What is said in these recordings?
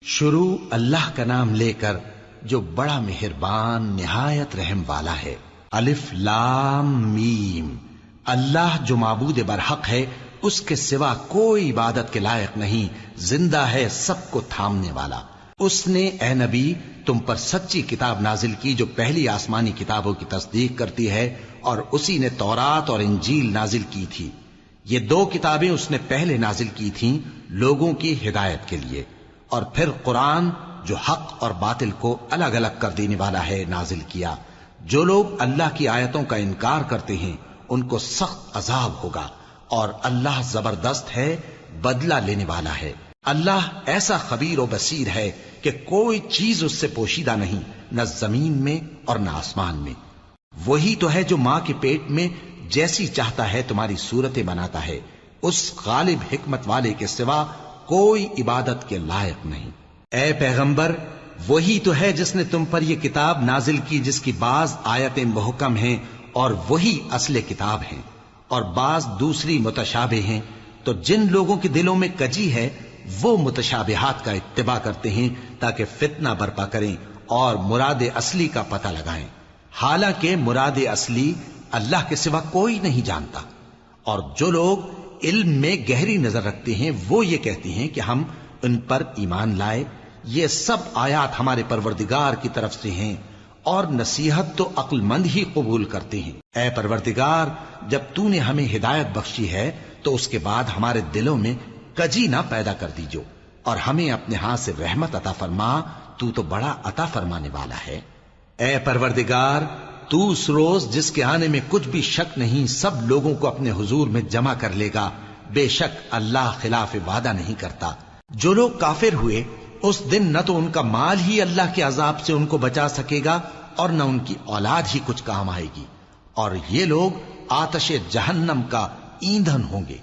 شروع اللہ کا نام لے کر جو بڑا مہربان نہایت رحم والا ہے۔ الف لام میم۔ اللہ جو معبود برحق ہے، اس کے سوا کوئی عبادت کے لائق نہیں، زندہ ہے، سب کو تھامنے والا۔ اس نے اے نبی تم پر سچی کتاب نازل کی جو پہلی آسمانی کتابوں کی تصدیق کرتی ہے، اور اسی نے تورات اور انجیل نازل کی تھی۔ یہ دو کتابیں اس نے پہلے نازل کی تھیں لوگوں کی ہدایت کے لیے، اور پھر قرآن جو حق اور باطل کو الگ الگ کر دینے والا ہے نازل کیا۔ جو لوگ اللہ کی آیتوں کا انکار کرتے ہیں ان کو سخت عذاب ہوگا، اور اللہ زبردست ہے، بدلہ لینے والا ہے۔ اللہ ایسا خبیر و بصیر ہے کہ کوئی چیز اس سے پوشیدہ نہیں، نہ زمین میں اور نہ آسمان میں۔ وہی تو ہے جو ماں کے پیٹ میں جیسی چاہتا ہے تمہاری صورتیں بناتا ہے، اس غالب حکمت والے کے سوا کوئی عبادت کے لائق نہیں۔ اے پیغمبر، وہی تو ہے جس نے تم پر یہ کتاب نازل کی جس کی بعض آیتیں محکم ہیں اور وہی اصل کتاب ہیں، اور بعض دوسری متشابہ ہیں۔ تو جن لوگوں کے دلوں میں کجی ہے وہ متشابہات کا اتباع کرتے ہیں تاکہ فتنہ برپا کریں اور مراد اصلی کا پتہ لگائیں، حالانکہ مراد اصلی اللہ کے سوا کوئی نہیں جانتا۔ اور جو لوگ علم میں گہری نظر رکھتے ہیں وہ یہ کہتے ہیں کہ ہم ان پر ایمان لائے۔ یہ سب آیات ہمارے پروردگار کی طرف سے ہیں، اور نصیحت تو عقل مند ہی قبول کرتے ہیں۔ اے پروردگار، جب تو نے ہمیں ہدایت بخشی ہے تو اس کے بعد ہمارے دلوں میں کجی نہ پیدا کر دیجو، اور ہمیں اپنے ہاتھ سے رحمت عطا فرما، تو بڑا عطا فرمانے والا ہے۔ اے پروردگار، تو اس روز جس کے آنے میں کچھ بھی شک نہیں سب لوگوں کو اپنے حضور میں جمع کر لے گا۔ بے شک اللہ خلاف وعدہ نہیں کرتا۔ جو لوگ کافر ہوئے اس دن نہ تو ان کا مال ہی اللہ کے عذاب سے ان کو بچا سکے گا اور نہ ان کی اولاد ہی کچھ کام آئے گی، اور یہ لوگ آتش جہنم کا ایندھن ہوں گے۔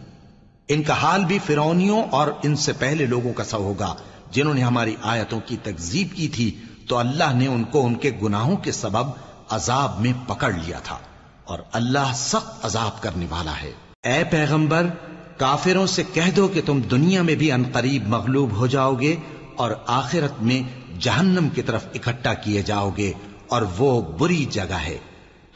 ان کا حال بھی فرعونیوں اور ان سے پہلے لوگوں کا سا ہوگا جنہوں نے ہماری آیتوں کی تکذیب کی تھی، تو اللہ نے ان کو ان کے گناہوں کے سبب عذاب میں پکڑ لیا تھا، اور اللہ سخت عذاب کرنے والا ہے۔ اے پیغمبر، کافروں سے کہہ دو کہ تم دنیا میں بھی عنقریب مغلوب ہو جاؤ گے اور آخرت میں جہنم کی طرف اکٹھا کیے جاؤ گے، اور وہ بری جگہ ہے۔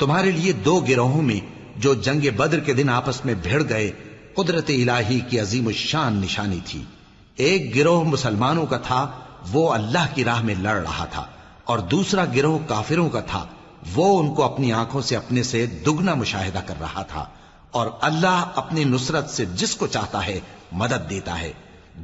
تمہارے لیے دو گروہوں میں جو جنگ بدر کے دن آپس میں بھڑ گئے قدرت الہی کی عظیم الشان نشانی تھی۔ ایک گروہ مسلمانوں کا تھا، وہ اللہ کی راہ میں لڑ رہا تھا، اور دوسرا گروہ کافروں کا تھا، وہ ان کو اپنی آنکھوں سے اپنے سے دگنا مشاہدہ کر رہا تھا۔ اور اللہ اپنی نصرت سے جس کو چاہتا ہے مدد دیتا ہے۔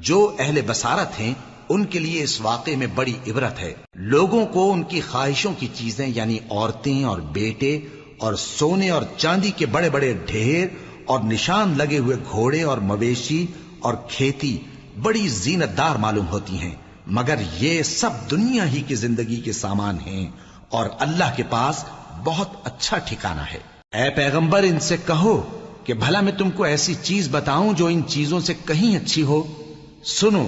جو اہل بصارت ہیں ان کے لیے اس واقعے میں بڑی عبرت ہے۔ لوگوں کو ان کی خواہشوں کی چیزیں یعنی عورتیں اور بیٹے اور سونے اور چاندی کے بڑے بڑے ڈھیر اور نشان لگے ہوئے گھوڑے اور مویشی اور کھیتی بڑی زینت دار معلوم ہوتی ہیں، مگر یہ سب دنیا ہی کی زندگی کے سامان ہیں، اور اللہ کے پاس بہت اچھا ٹھکانہ ہے۔ اے پیغمبر، ان سے کہو کہ بھلا میں تم کو ایسی چیز بتاؤں جو ان چیزوں سے کہیں اچھی ہو؟ سنو،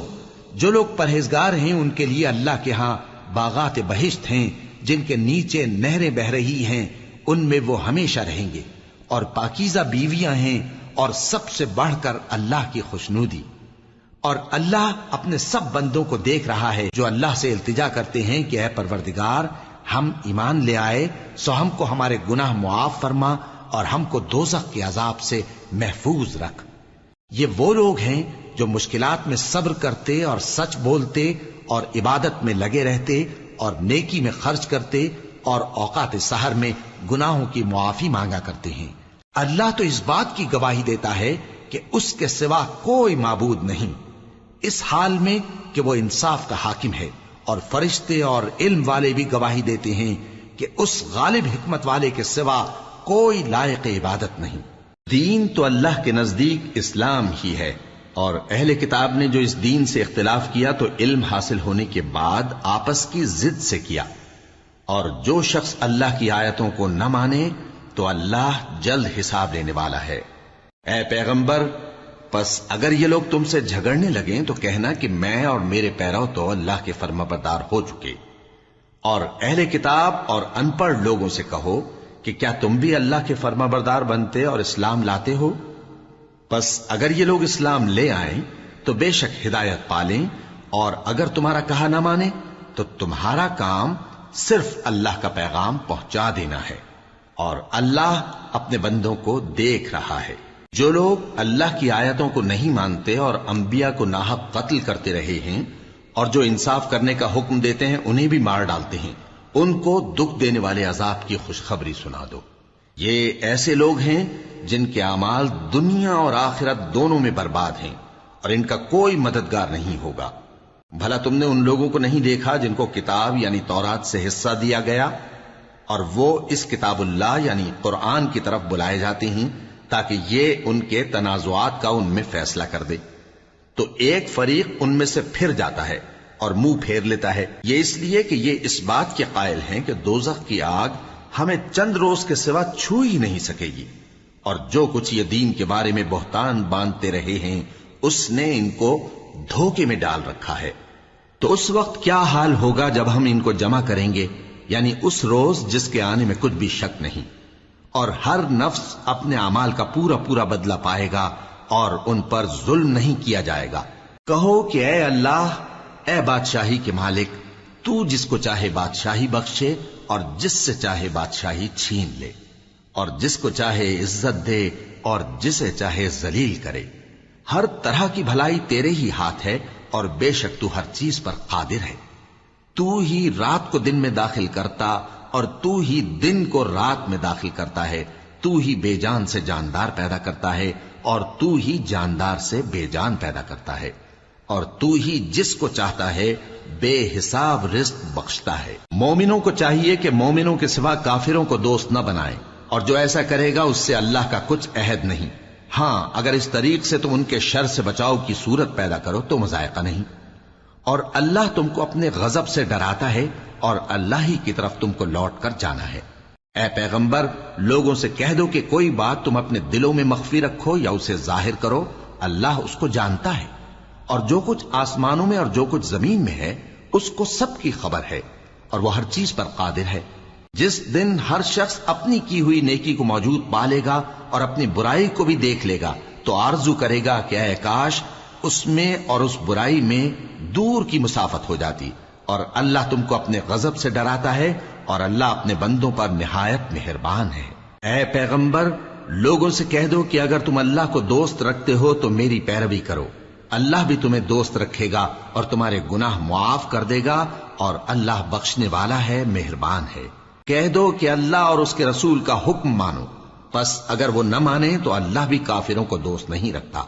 جو لوگ پرہیزگار ہیں ان کے لیے اللہ کے ہاں باغات بہشت ہیں جن کے نیچے نہریں بہ رہی ہیں، ان میں وہ ہمیشہ رہیں گے، اور پاکیزہ بیویاں ہیں، اور سب سے بڑھ کر اللہ کی خوشنودی۔ اور اللہ اپنے سب بندوں کو دیکھ رہا ہے جو اللہ سے التجا کرتے ہیں کہ اے پروردگار، ہم ایمان لے آئے سو ہم کو ہمارے گناہ معاف فرما اور ہم کو دوزخ کے عذاب سے محفوظ رکھ۔ یہ وہ لوگ ہیں جو مشکلات میں صبر کرتے اور سچ بولتے اور عبادت میں لگے رہتے اور نیکی میں خرچ کرتے اور اوقات سحر میں گناہوں کی معافی مانگا کرتے ہیں۔ اللہ تو اس بات کی گواہی دیتا ہے کہ اس کے سوا کوئی معبود نہیں، اس حال میں کہ وہ انصاف کا حاکم ہے، اور فرشتے اور علم والے بھی گواہی دیتے ہیں کہ اس غالب حکمت والے کے سوا کوئی لائق عبادت نہیں۔ دین تو اللہ کے نزدیک اسلام ہی ہے، اور اہل کتاب نے جو اس دین سے اختلاف کیا تو علم حاصل ہونے کے بعد آپس کی ضد سے کیا، اور جو شخص اللہ کی آیتوں کو نہ مانے تو اللہ جلد حساب لینے والا ہے۔ اے پیغمبر، پس اگر یہ لوگ تم سے جھگڑنے لگیں تو کہنا کہ میں اور میرے پیرو تو اللہ کے فرمانبردار ہو چکے، اور اہل کتاب اور ان پڑھ لوگوں سے کہو کہ کیا تم بھی اللہ کے فرمانبردار بنتے اور اسلام لاتے ہو؟ پس اگر یہ لوگ اسلام لے آئیں تو بے شک ہدایت پالیں، اور اگر تمہارا کہا نہ مانے تو تمہارا کام صرف اللہ کا پیغام پہنچا دینا ہے، اور اللہ اپنے بندوں کو دیکھ رہا ہے۔ جو لوگ اللہ کی آیتوں کو نہیں مانتے اور انبیاء کو ناحق قتل کرتے رہے ہیں اور جو انصاف کرنے کا حکم دیتے ہیں انہیں بھی مار ڈالتے ہیں، ان کو دکھ دینے والے عذاب کی خوشخبری سنا دو۔ یہ ایسے لوگ ہیں جن کے اعمال دنیا اور آخرت دونوں میں برباد ہیں، اور ان کا کوئی مددگار نہیں ہوگا۔ بھلا تم نے ان لوگوں کو نہیں دیکھا جن کو کتاب یعنی تورات سے حصہ دیا گیا، اور وہ اس کتاب اللہ یعنی قرآن کی طرف بلائے جاتے ہیں تاکہ یہ ان کے تنازعات کا ان میں فیصلہ کر دے، تو ایک فریق ان میں سے پھر جاتا ہے اور منہ پھیر لیتا ہے، یہ اس لیے کہ یہ اس بات کے قائل ہیں کہ دوزخ کی آگ ہمیں چند روز کے سوا چھو ہی نہیں سکے گی، اور جو کچھ یہ دین کے بارے میں بہتان باندھتے رہے ہیں اس نے ان کو دھوکے میں ڈال رکھا ہے۔ تو اس وقت کیا حال ہوگا جب ہم ان کو جمع کریں گے، یعنی اس روز جس کے آنے میں کچھ بھی شک نہیں، اور ہر نفس اپنے اعمال کا پورا پورا بدلہ پائے گا اور ان پر ظلم نہیں کیا جائے گا۔ کہو کہ اے اللہ، اے بادشاہی کے مالک، تو جس کو چاہے بادشاہی بخشے اور جس سے چاہے بادشاہی چھین لے، اور جس کو چاہے عزت دے اور جسے چاہے ذلیل کرے۔ ہر طرح کی بھلائی تیرے ہی ہاتھ ہے، اور بے شک تو ہر چیز پر قادر ہے۔ تو ہی رات کو دن میں داخل کرتا اور تو ہی دن کو رات میں داخل کرتا ہے، تو ہی بے جان سے جاندار پیدا کرتا ہے اور تو ہی جاندار سے بے جان پیدا کرتا ہے، اور تو ہی جس کو چاہتا ہے بے حساب رزق بخشتا ہے۔ مومنوں کو چاہیے کہ مومنوں کے سوا کافروں کو دوست نہ بنائیں، اور جو ایسا کرے گا اس سے اللہ کا کچھ عہد نہیں۔ ہاں اگر اس طریق سے تم ان کے شر سے بچاؤ کی صورت پیدا کرو تو مذائقہ نہیں، اور اللہ تم کو اپنے غضب سے ڈراتا ہے اور اللہ ہی کی طرف تم کو لوٹ کر جانا ہے۔ اے پیغمبر، لوگوں سے کہہ دو کہ کوئی بات تم اپنے دلوں میں مخفی رکھو یا اسے ظاہر کرو، اللہ اس کو جانتا ہے، اور جو کچھ آسمانوں میں اور جو کچھ زمین میں ہے اس کو سب کی خبر ہے، اور وہ ہر چیز پر قادر ہے۔ جس دن ہر شخص اپنی کی ہوئی نیکی کو موجود پا لے گا اور اپنی برائی کو بھی دیکھ لے گا تو آرزو کرے گا کہ اے کاش اس میں اور اس برائی میں دور کی مسافت ہو جاتی، اور اللہ تم کو اپنے غضب سے ڈراتا ہے اور اللہ اپنے بندوں پر نہایت مہربان ہے۔ اے پیغمبر، لوگوں سے کہہ دو کہ اگر تم اللہ کو دوست رکھتے ہو تو میری پیروی کرو، اللہ بھی تمہیں دوست رکھے گا اور تمہارے گناہ معاف کر دے گا، اور اللہ بخشنے والا ہے، مہربان ہے۔ کہہ دو کہ اللہ اور اس کے رسول کا حکم مانو، پس اگر وہ نہ مانے تو اللہ بھی کافروں کو دوست نہیں رکھتا۔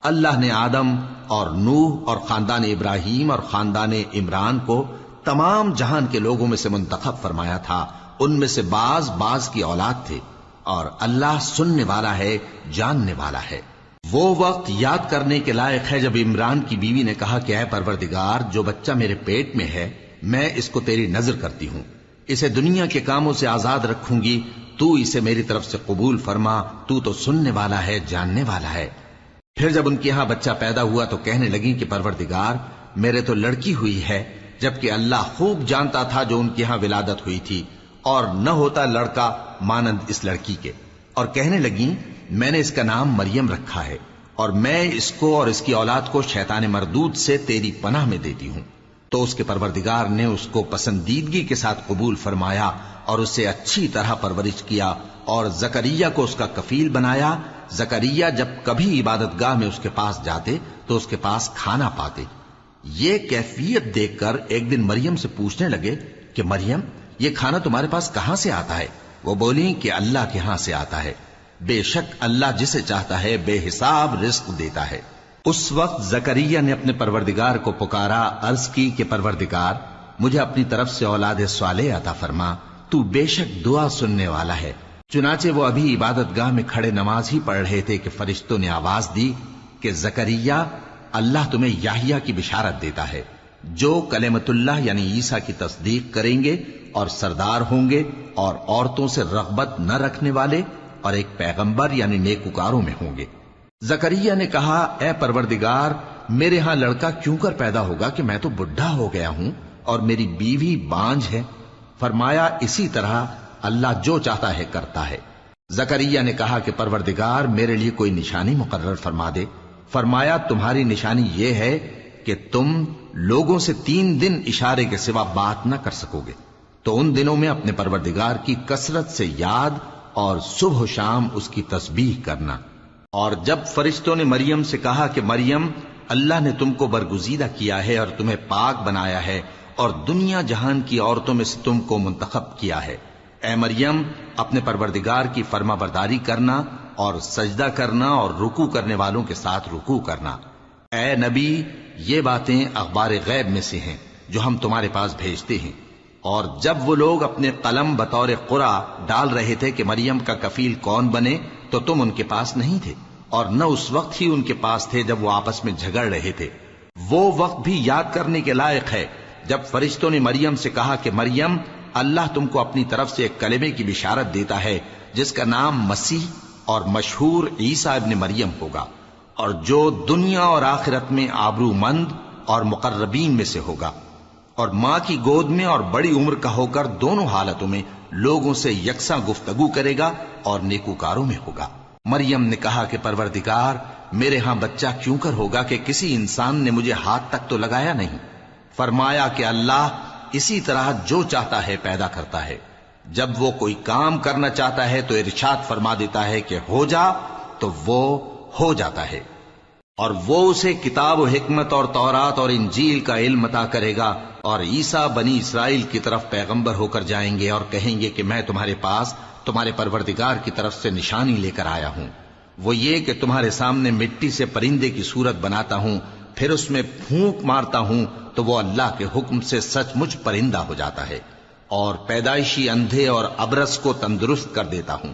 اللہ نے آدم اور نوح اور خاندان ابراہیم اور خاندان عمران کو تمام جہان کے لوگوں میں سے منتخب فرمایا تھا، ان میں سے بعض بعض کی اولاد تھے، اور اللہ سننے والا ہے، جاننے والا ہے۔ وہ وقت یاد کرنے کے لائق ہے جب عمران کی بیوی نے کہا کہ اے پروردگار، جو بچہ میرے پیٹ میں ہے میں اس کو تیری نذر کرتی ہوں، اسے دنیا کے کاموں سے آزاد رکھوں گی، تو اسے میری طرف سے قبول فرما، تو سننے والا ہے، جاننے والا ہے۔ پھر جب ان کے ہاں بچہ پیدا ہوا تو کہنے لگی کہ پروردگار، میرے تو لڑکی ہوئی ہے، جبکہ اللہ خوب جانتا تھا جو ان کے ہاں ولادت ہوئی تھی، اور نہ ہوتا لڑکا مانند اس لڑکی کے۔ اور کہنے لگی میں نے اس کا نام مریم رکھا ہے، اور میں اس کو اور اس کی اولاد کو شیطان مردود سے تیری پناہ میں دیتی ہوں۔ تو اس کے پروردگار نے اس کو پسندیدگی کے ساتھ قبول فرمایا اور اسے اچھی طرح پرورش کیا، اور زکریا کو اس کا کفیل بنایا۔ زکریا جب کبھی عبادت گاہ میں اس کے پاس جاتے تو اس کے پاس کھانا پاتے۔ یہ کیفیت دیکھ کر ایک دن مریم سے پوچھنے لگے کہ مریم، یہ کھانا تمہارے پاس کہاں سے آتا ہے؟ وہ بولی کہ اللہ کے ہاں سے آتا ہے، بے شک اللہ جسے چاہتا ہے بے حساب رزق دیتا ہے۔ اس وقت زکریا نے اپنے پروردگار کو پکارا، عرض کی کہ پروردگار، مجھے اپنی طرف سے اولاد صالح عطا فرما، تو بے شک دعا سننے والا ہے۔ چنانچہ وہ ابھی عبادت گاہ میں کھڑے نماز ہی پڑھ رہے تھے کہ فرشتوں نے آواز دی کہ زکریا، اللہ تمہیں یحییٰ کی بشارت دیتا ہے، جو کلمۃ اللہ یعنی عیسیٰ کی تصدیق کریں گے اور سردار ہوں گے اور عورتوں سے رغبت نہ رکھنے والے اور ایک پیغمبر یعنی نیکوکاروں میں ہوں گے۔ زکریا نے کہا، اے پروردگار، میرے ہاں لڑکا کیوں کر پیدا ہوگا کہ میں تو بڈھا ہو گیا ہوں اور میری بیوی بانجھ ہے؟ فرمایا اسی طرح اللہ جو چاہتا ہے کرتا ہے۔ زکریا نے کہا کہ پروردگار، میرے لیے کوئی نشانی مقرر فرما دے۔ فرمایا تمہاری نشانی یہ ہے کہ تم لوگوں سے 3 دن اشارے کے سوا بات نہ کر سکو گے، تو ان دنوں میں اپنے پروردگار کی کثرت سے یاد اور صبح و شام اس کی تسبیح کرنا۔ اور جب فرشتوں نے مریم سے کہا کہ مریم، اللہ نے تم کو برگزیدہ کیا ہے اور تمہیں پاک بنایا ہے اور دنیا جہان کی عورتوں میں سے تم کو منتخب کیا ہے، اے مریم اپنے پروردگار کی فرما برداری کرنا اور سجدہ کرنا اور رکوع کرنے والوں کے ساتھ رکوع کرنا۔ اے نبی، یہ باتیں اخبار غیب میں سے ہیں جو ہم تمہارے پاس بھیجتے ہیں۔ اور جب وہ لوگ اپنے قلم بطور قرعہ ڈال رہے تھے کہ مریم کا کفیل کون بنے، تو تم ان کے پاس نہیں تھے، اور نہ اس وقت ہی ان کے پاس تھے جب وہ آپس میں جھگڑ رہے تھے۔ وہ وقت بھی یاد کرنے کے لائق ہے جب فرشتوں نے مریم سے کہا کہ مریم، اللہ تم کو اپنی طرف سے ایک کلمے کی بشارت دیتا ہے جس کا نام مسیح اور مشہور عیسیٰ ابن مریم ہوگا، اور جو دنیا اور آخرت میں آبرو مند اور مقربین میں سے ہوگا، اور ماں کی گود میں اور بڑی عمر کا ہو کر دونوں حالتوں میں لوگوں سے یکساں گفتگو کرے گا اور نیکوکاروں میں ہوگا۔ مریم نے کہا کہ پروردگار، میرے ہاں بچہ کیوں کر ہوگا کہ کسی انسان نے مجھے ہاتھ تک تو لگایا نہیں۔ فرمایا کہ اللہ اسی طرح جو چاہتا ہے پیدا کرتا ہے، جب وہ کوئی کام کرنا چاہتا ہے تو ارشاد فرما دیتا ہے کہ ہو جا، تو وہ ہو جاتا ہے۔ اور وہ اسے کتاب و حکمت اور تورات اور انجیل کا علم عطا کرے گا، اور عیسیٰ بنی اسرائیل کی طرف پیغمبر ہو کر جائیں گے اور کہیں گے کہ میں تمہارے پاس تمہارے پروردگار کی طرف سے نشانی لے کر آیا ہوں، وہ یہ کہ تمہارے سامنے مٹی سے پرندے کی صورت بناتا ہوں، پھر اس میں پھونک مارتا ہوں تو وہ اللہ کے حکم سے سچ مچ پرندہ ہو جاتا ہے، اور پیدائشی اندھے اور ابرص کو تندرست کر دیتا ہوں،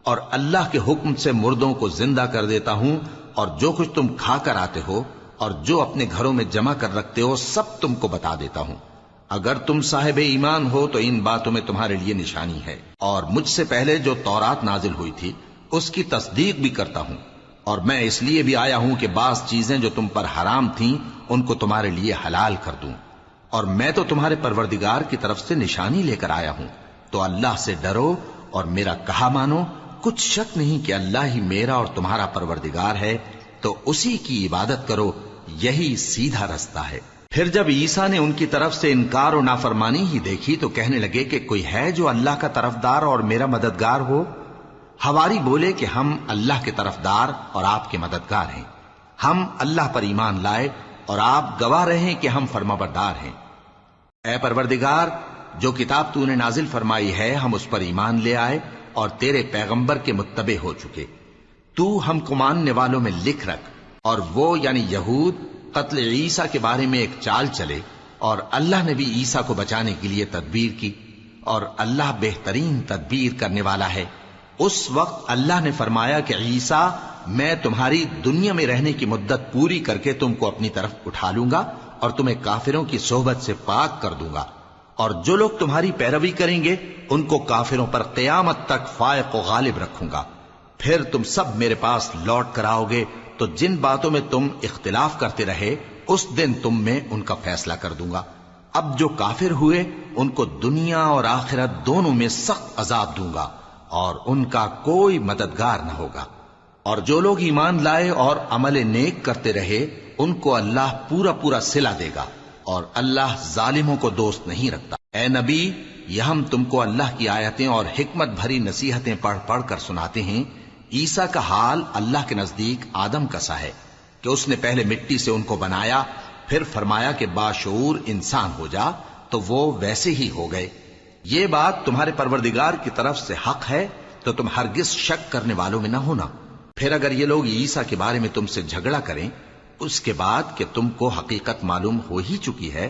اور اللہ کے حکم سے مردوں کو زندہ کر دیتا ہوں، اور جو کچھ تم کھا کر آتے ہو اور جو اپنے گھروں میں جمع کر رکھتے ہو سب تم کو بتا دیتا ہوں۔ اگر تم صاحب ایمان ہو تو ان باتوں میں تمہارے لیے نشانی ہے، اور مجھ سے پہلے جو تورات نازل ہوئی تھی اس کی تصدیق بھی کرتا ہوں، اور میں اس لیے بھی آیا ہوں کہ بعض چیزیں جو تم پر حرام تھیں ان کو تمہارے لیے حلال کر دوں، اور میں تو تمہارے پروردگار کی طرف سے نشانی لے کر آیا ہوں، تو اللہ سے ڈرو اور میرا کہا مانو۔ کچھ شک نہیں کہ اللہ ہی میرا اور تمہارا پروردگار ہے، تو اسی کی عبادت کرو، یہی سیدھا رستہ ہے۔ پھر جب عیسیٰ نے ان کی طرف سے انکار و نافرمانی ہی دیکھی تو کہنے لگے کہ کوئی ہے جو اللہ کا طرفدار اور میرا مددگار ہو؟ حواری بولے کہ ہم اللہ کے طرفدار اور آپ کے مددگار ہیں، ہم اللہ پر ایمان لائے اور آپ گواہ رہیں کہ ہم فرمانبردار ہیں۔ اے پروردگار، جو کتاب تو نے نازل فرمائی ہے ہم اس پر ایمان لے آئے اور تیرے پیغمبر کے متبع ہو چکے، تو ہم کو ماننے والوں میں لکھ رکھ۔ اور وہ یعنی یہود قتل عیسیٰ کے بارے میں ایک چال چلے، اور اللہ نے بھی عیسیٰ کو بچانے کے لیے تدبیر کی، اور اللہ بہترین تدبیر کرنے والا ہے۔ اس وقت اللہ نے فرمایا کہ عیسیٰ، میں تمہاری دنیا میں رہنے کی مدت پوری کر کے تم کو اپنی طرف اٹھا لوں گا اور تمہیں کافروں کی صحبت سے پاک کر دوں گا، اور جو لوگ تمہاری پیروی کریں گے ان کو کافروں پر قیامت تک فائق و غالب رکھوں گا۔ پھر تم سب میرے پاس لوٹ کر آؤ گے تو جن باتوں میں تم اختلاف کرتے رہے اس دن تم میں ان کا فیصلہ کر دوں گا۔ اب جو کافر ہوئے ان کو دنیا اور آخرت دونوں میں سخت عذاب دوں گا، اور ان کا کوئی مددگار نہ ہوگا۔ اور جو لوگ ایمان لائے اور عمل نیک کرتے رہے ان کو اللہ پورا پورا صلہ دے گا، اور اللہ ظالموں کو دوست نہیں رکھتا۔ اے نبی، یہ ہم تم کو اللہ کی آیتیں اور حکمت بھری نصیحتیں پڑھ پڑھ کر سناتے ہیں۔ عیسیٰ کا حال اللہ کے نزدیک آدم کا سا ہے کہ اس نے پہلے مٹی سے ان کو بنایا، پھر فرمایا کہ باشعور انسان ہو جا، تو وہ ویسے ہی ہو گئے۔ یہ بات تمہارے پروردگار کی طرف سے حق ہے، تو تم ہرگز شک کرنے والوں میں نہ ہونا۔ پھر اگر یہ لوگ عیسیٰ کے بارے میں تم سے جھگڑا کریں اس کے بعد کہ تم کو حقیقت معلوم ہو ہی چکی ہے،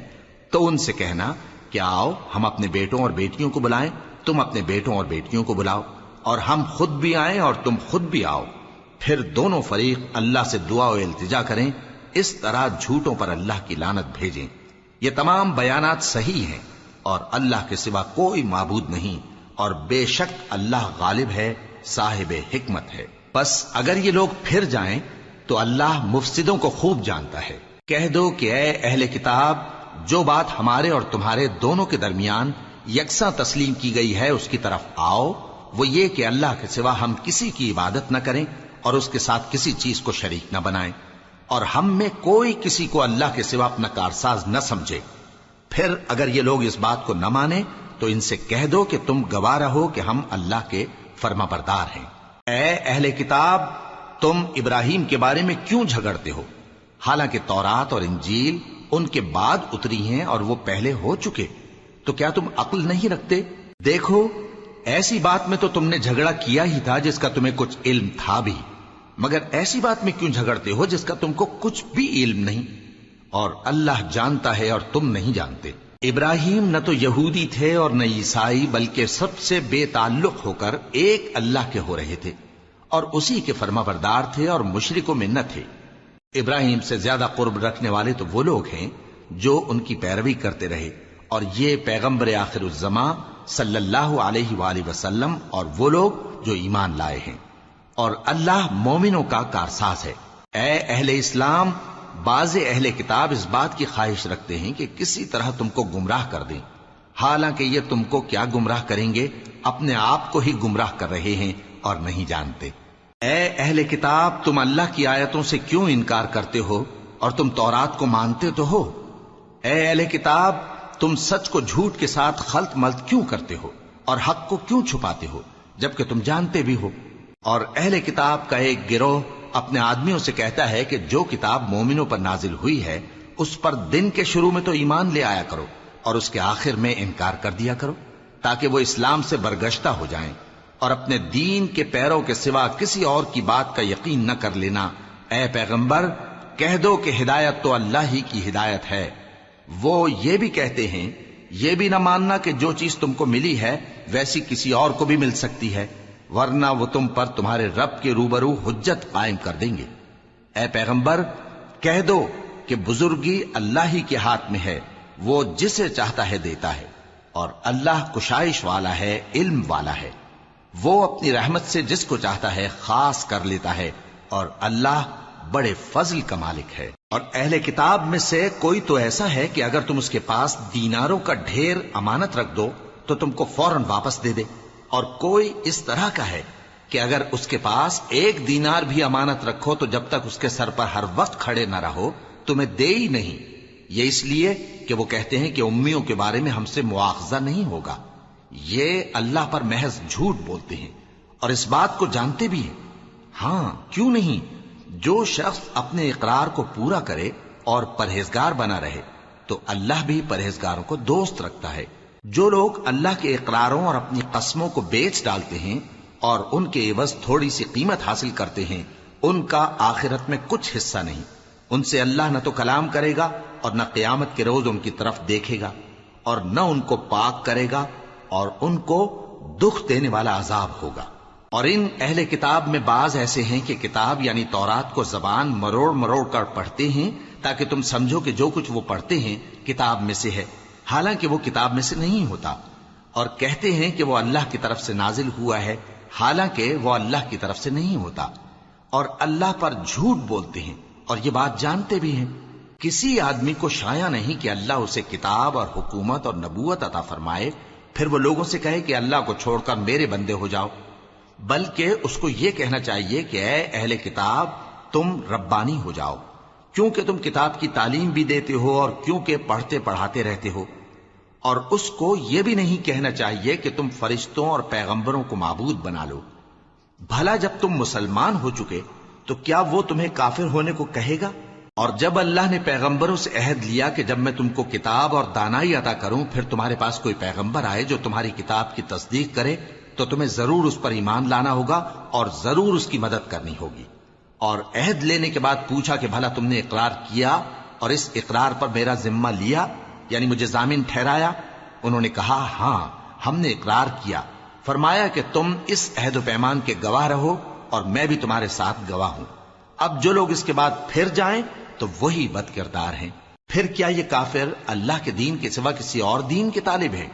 تو ان سے کہنا کہ آؤ ہم اپنے بیٹوں اور بیٹیوں کو بلائیں، تم اپنے بیٹوں اور بیٹیوں کو بلاؤ، اور ہم خود بھی آئیں اور تم خود بھی آؤ، پھر دونوں فریق اللہ سے دعا و التجا کریں، اس طرح جھوٹوں پر اللہ کی لعنت بھیجیں۔ یہ تمام بیانات صحیح ہیں، اور اللہ کے سوا کوئی معبود نہیں، اور بے شک اللہ غالب ہے، صاحب حکمت ہے۔ بس اگر یہ لوگ پھر جائیں تو اللہ مفسدوں کو خوب جانتا ہے۔ کہہ دو کہ اے اہل کتاب، جو بات ہمارے اور تمہارے دونوں کے درمیان یکساں تسلیم کی گئی ہے اس کی طرف آؤ، وہ یہ کہ اللہ کے سوا ہم کسی کی عبادت نہ کریں اور اس کے ساتھ کسی چیز کو شریک نہ بنائیں۔ اور ہم میں کوئی کسی کو اللہ کے سوا اپنا کارساز نہ سمجھے۔ پھر اگر یہ لوگ اس بات کو نہ مانے تو ان سے کہہ دو کہ تم گواہ رہو کہ ہم اللہ کے فرما بردار ہیں۔ اے اہل کتاب، تم ابراہیم کے بارے میں کیوں جھگڑتے ہو؟ حالانکہ تورات اور انجیل ان کے بعد اتری ہیں اور وہ پہلے ہو چکے، تو کیا تم عقل نہیں رکھتے؟ دیکھو، ایسی بات میں تو تم نے جھگڑا کیا ہی تھا جس کا تمہیں کچھ علم تھا بھی، مگر ایسی بات میں کیوں جھگڑتے ہو جس کا تم کو کچھ بھی علم نہیں؟ اور اللہ جانتا ہے اور تم نہیں جانتے۔ ابراہیم نہ تو یہودی تھے اور نہ عیسائی، بلکہ سب سے بے تعلق ہو کر ایک اللہ کے ہو رہے تھے اور اسی کے فرما بردار تھے اور مشرکوں میں نہ تھے۔ ابراہیم سے زیادہ قرب رکھنے والے تو وہ لوگ ہیں جو ان کی پیروی کرتے رہے، اور یہ پیغمبر آخر الزماں صلی اللہ علیہ وآلہ وسلم اور وہ لوگ جو ایمان لائے ہیں، اور اللہ مومنوں کا کارساز ہے۔ اے اہل اسلام، بعض اہل کتاب اس بات کی خواہش رکھتے ہیں کہ کسی طرح تم کو گمراہ کر دیں، حالانکہ یہ تم کو کیا گمراہ کریں گے، اپنے آپ کو ہی گمراہ کر رہے ہیں اور نہیں جانتے۔ اے اہل کتاب، تم اللہ کی آیتوں سے کیوں انکار کرتے ہو اور تم تورات کو مانتے تو ہو؟ اے اہل کتاب، تم سچ کو جھوٹ کے ساتھ خلط ملط کیوں کرتے ہو اور حق کو کیوں چھپاتے ہو جبکہ تم جانتے بھی ہو؟ اور اہل کتاب کا ایک گروہ اپنے آدمیوں سے کہتا ہے کہ جو کتاب مومنوں پر نازل ہوئی ہے اس پر دن کے شروع میں تو ایمان لے آیا کرو اور اس کے آخر میں انکار کر دیا کرو، تاکہ وہ اسلام سے برگشتہ ہو جائیں، اور اپنے دین کے پیروں کے سوا کسی اور کی بات کا یقین نہ کر لینا۔ اے پیغمبر، کہہ دو کہ ہدایت تو اللہ ہی کی ہدایت ہے۔ وہ یہ بھی کہتے ہیں، یہ بھی نہ ماننا کہ جو چیز تم کو ملی ہے ویسی کسی اور کو بھی مل سکتی ہے، ورنہ وہ تم پر تمہارے رب کے روبرو حجت قائم کر دیں گے۔ اے پیغمبر، کہہ دو کہ بزرگی اللہ ہی کے ہاتھ میں ہے، وہ جسے چاہتا ہے دیتا ہے، اور اللہ کشائش والا ہے، علم والا ہے۔ وہ اپنی رحمت سے جس کو چاہتا ہے خاص کر لیتا ہے، اور اللہ بڑے فضل کا مالک ہے۔ اور اہل کتاب میں سے کوئی تو ایسا ہے کہ اگر تم اس کے پاس دیناروں کا ڈھیر امانت رکھ دو تو تم کو فوراً واپس دے دے، اور کوئی اس طرح کا ہے کہ اگر اس کے پاس ایک دینار بھی امانت رکھو تو جب تک اس کے سر پر ہر وقت کھڑے نہ رہو تمہیں دے ہی نہیں۔ یہ اس لیے کہ وہ کہتے ہیں کہ امیوں کے بارے میں ہم سے مواخذہ نہیں ہوگا۔ یہ اللہ پر محض جھوٹ بولتے ہیں اور اس بات کو جانتے بھی ہیں۔ ہاں، کیوں نہیں؟ جو شخص اپنے اقرار کو پورا کرے اور پرہیزگار بنا رہے تو اللہ بھی پرہیزگاروں کو دوست رکھتا ہے۔ جو لوگ اللہ کے اقراروں اور اپنی قسموں کو بیچ ڈالتے ہیں اور ان کے عوض تھوڑی سی قیمت حاصل کرتے ہیں، ان کا آخرت میں کچھ حصہ نہیں۔ ان سے اللہ نہ تو کلام کرے گا اور نہ قیامت کے روز ان کی طرف دیکھے گا، اور نہ ان کو پاک کرے گا، اور ان کو دکھ دینے والا عذاب ہوگا۔ اور ان اہل کتاب میں بعض ایسے ہیں کہ کتاب یعنی تورات کو زبان مروڑ مروڑ کر پڑھتے ہیں تاکہ تم سمجھو کہ جو کچھ وہ پڑھتے ہیں کتاب میں سے ہے، حالانکہ وہ کتاب میں سے نہیں ہوتا، اور کہتے ہیں کہ وہ اللہ کی طرف سے نازل ہوا ہے، حالانکہ وہ اللہ کی طرف سے نہیں ہوتا، اور اللہ پر جھوٹ بولتے ہیں اور یہ بات جانتے بھی ہیں۔ کسی آدمی کو شایع نہیں کہ اللہ اسے کتاب اور حکومت اور نبوت عطا فرمائے، پھر وہ لوگوں سے کہے کہ اللہ کو چھوڑ کر میرے بندے ہو جاؤ، بلکہ اس کو یہ کہنا چاہیے کہ اے اہل کتاب، تم ربانی ہو جاؤ، کیونکہ تم کتاب کی تعلیم بھی دیتے ہو اور کیونکہ پڑھتے پڑھاتے رہتے ہو۔ اور اس کو یہ بھی نہیں کہنا چاہیے کہ تم فرشتوں اور پیغمبروں کو معبود بنا لو۔ بھلا جب تم مسلمان ہو چکے تو کیا وہ تمہیں کافر ہونے کو کہے گا؟ اور جب اللہ نے پیغمبروں سے عہد لیا کہ جب میں تم کو کتاب اور دانائی عطا کروں پھر تمہارے پاس کوئی پیغمبر آئے جو تمہاری کتاب کی تصدیق کرے تو تمہیں ضرور اس پر ایمان لانا ہوگا اور ضرور اس کی مدد کرنی ہوگی۔ اور عہد لینے کے بعد پوچھا کہ بھلا تم نے اقرار کیا اور اس اقرار پر میرا ذمہ لیا، یعنی مجھے ضامن ٹھہرایا؟ انہوں نے کہا ہاں، ہم نے اقرار کیا۔ فرمایا کہ تم اس عہد و پیمان کے گواہ رہو اور میں بھی تمہارے ساتھ گواہ ہوں۔ اب جو لوگ اس کے بعد پھر جائیں تو وہی بد کردار ہیں۔ پھر کیا یہ کافر اللہ کے دین کے سوا کسی اور دین کے طالب ہیں؟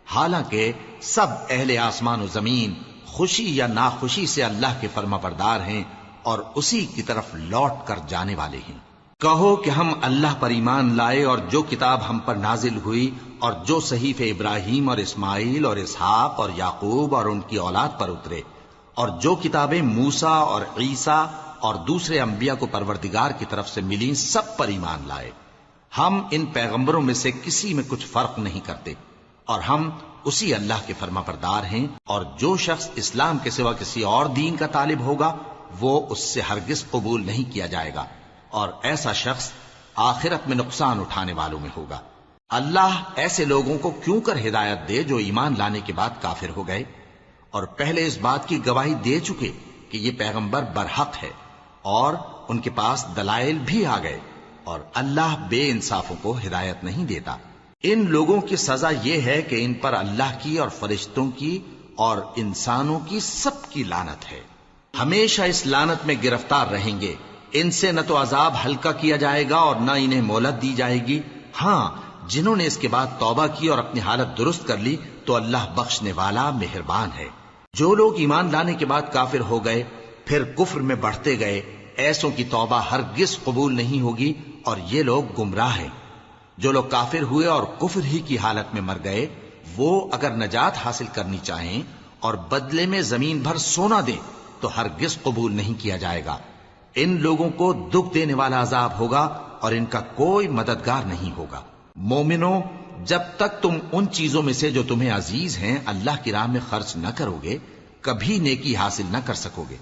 حالانکہ سب اہل آسمان و زمین خوشی یا ناخوشی سے اللہ کے فرما بردار ہیں اور اسی کی طرف لوٹ کر جانے والے ہیں۔ کہو کہ ہم اللہ پر ایمان لائے اور جو کتاب ہم پر نازل ہوئی اور جو صحیفے ابراہیم اور اسماعیل اور اسحاق اور یعقوب اور ان کی اولاد پر اترے، اور جو کتابیں موسیٰ اور عیسیٰ اور دوسرے انبیاء کو پروردگار کی طرف سے ملی سب پر ایمان لائے۔ ہم ان پیغمبروں میں سے کسی میں کچھ فرق نہیں کرتے، اور ہم اسی اللہ کے فرما بردار ہیں، اور جو شخص اسلام کے سوا کسی اور دین کا طالب ہوگا وہ اس سے ہرگز قبول نہیں کیا جائے گا، اور ایسا شخص آخرت میں نقصان اٹھانے والوں میں ہوگا۔ اللہ ایسے لوگوں کو کیوں کر ہدایت دے جو ایمان لانے کے بعد کافر ہو گئے اور پہلے اس بات کی گواہی دے چکے کہ یہ پیغمبر برحق ہے، اور ان کے پاس دلائل بھی آ گئے، اور اللہ بے انصافوں کو ہدایت نہیں دیتا۔ ان لوگوں کی سزا یہ ہے کہ ان پر اللہ کی اور فرشتوں کی اور انسانوں کی سب کی لعنت ہے، ہمیشہ اس لعنت میں گرفتار رہیں گے۔ ان سے نہ تو عذاب ہلکا کیا جائے گا اور نہ انہیں مہلت دی جائے گی۔ ہاں، جنہوں نے اس کے بعد توبہ کی اور اپنی حالت درست کر لی تو اللہ بخشنے والا مہربان ہے۔ جو لوگ ایمان لانے کے بعد کافر ہو گئے پھر کفر میں بڑھتے گئے، ایسوں کی توبہ ہرگز قبول نہیں ہوگی، اور یہ لوگ گمراہ ہیں۔ جو لوگ کافر ہوئے اور کفر ہی کی حالت میں مر گئے، وہ اگر نجات حاصل کرنی چاہیں اور بدلے میں زمین بھر سونا دیں تو ہرگز قبول نہیں کیا جائے گا۔ ان لوگوں کو دکھ دینے والا عذاب ہوگا اور ان کا کوئی مددگار نہیں ہوگا۔ مومنو، جب تک تم ان چیزوں میں سے جو تمہیں عزیز ہیں اللہ کی راہ میں خرچ نہ کرو گے کبھی نیکی حاصل نہ کر سکو گے،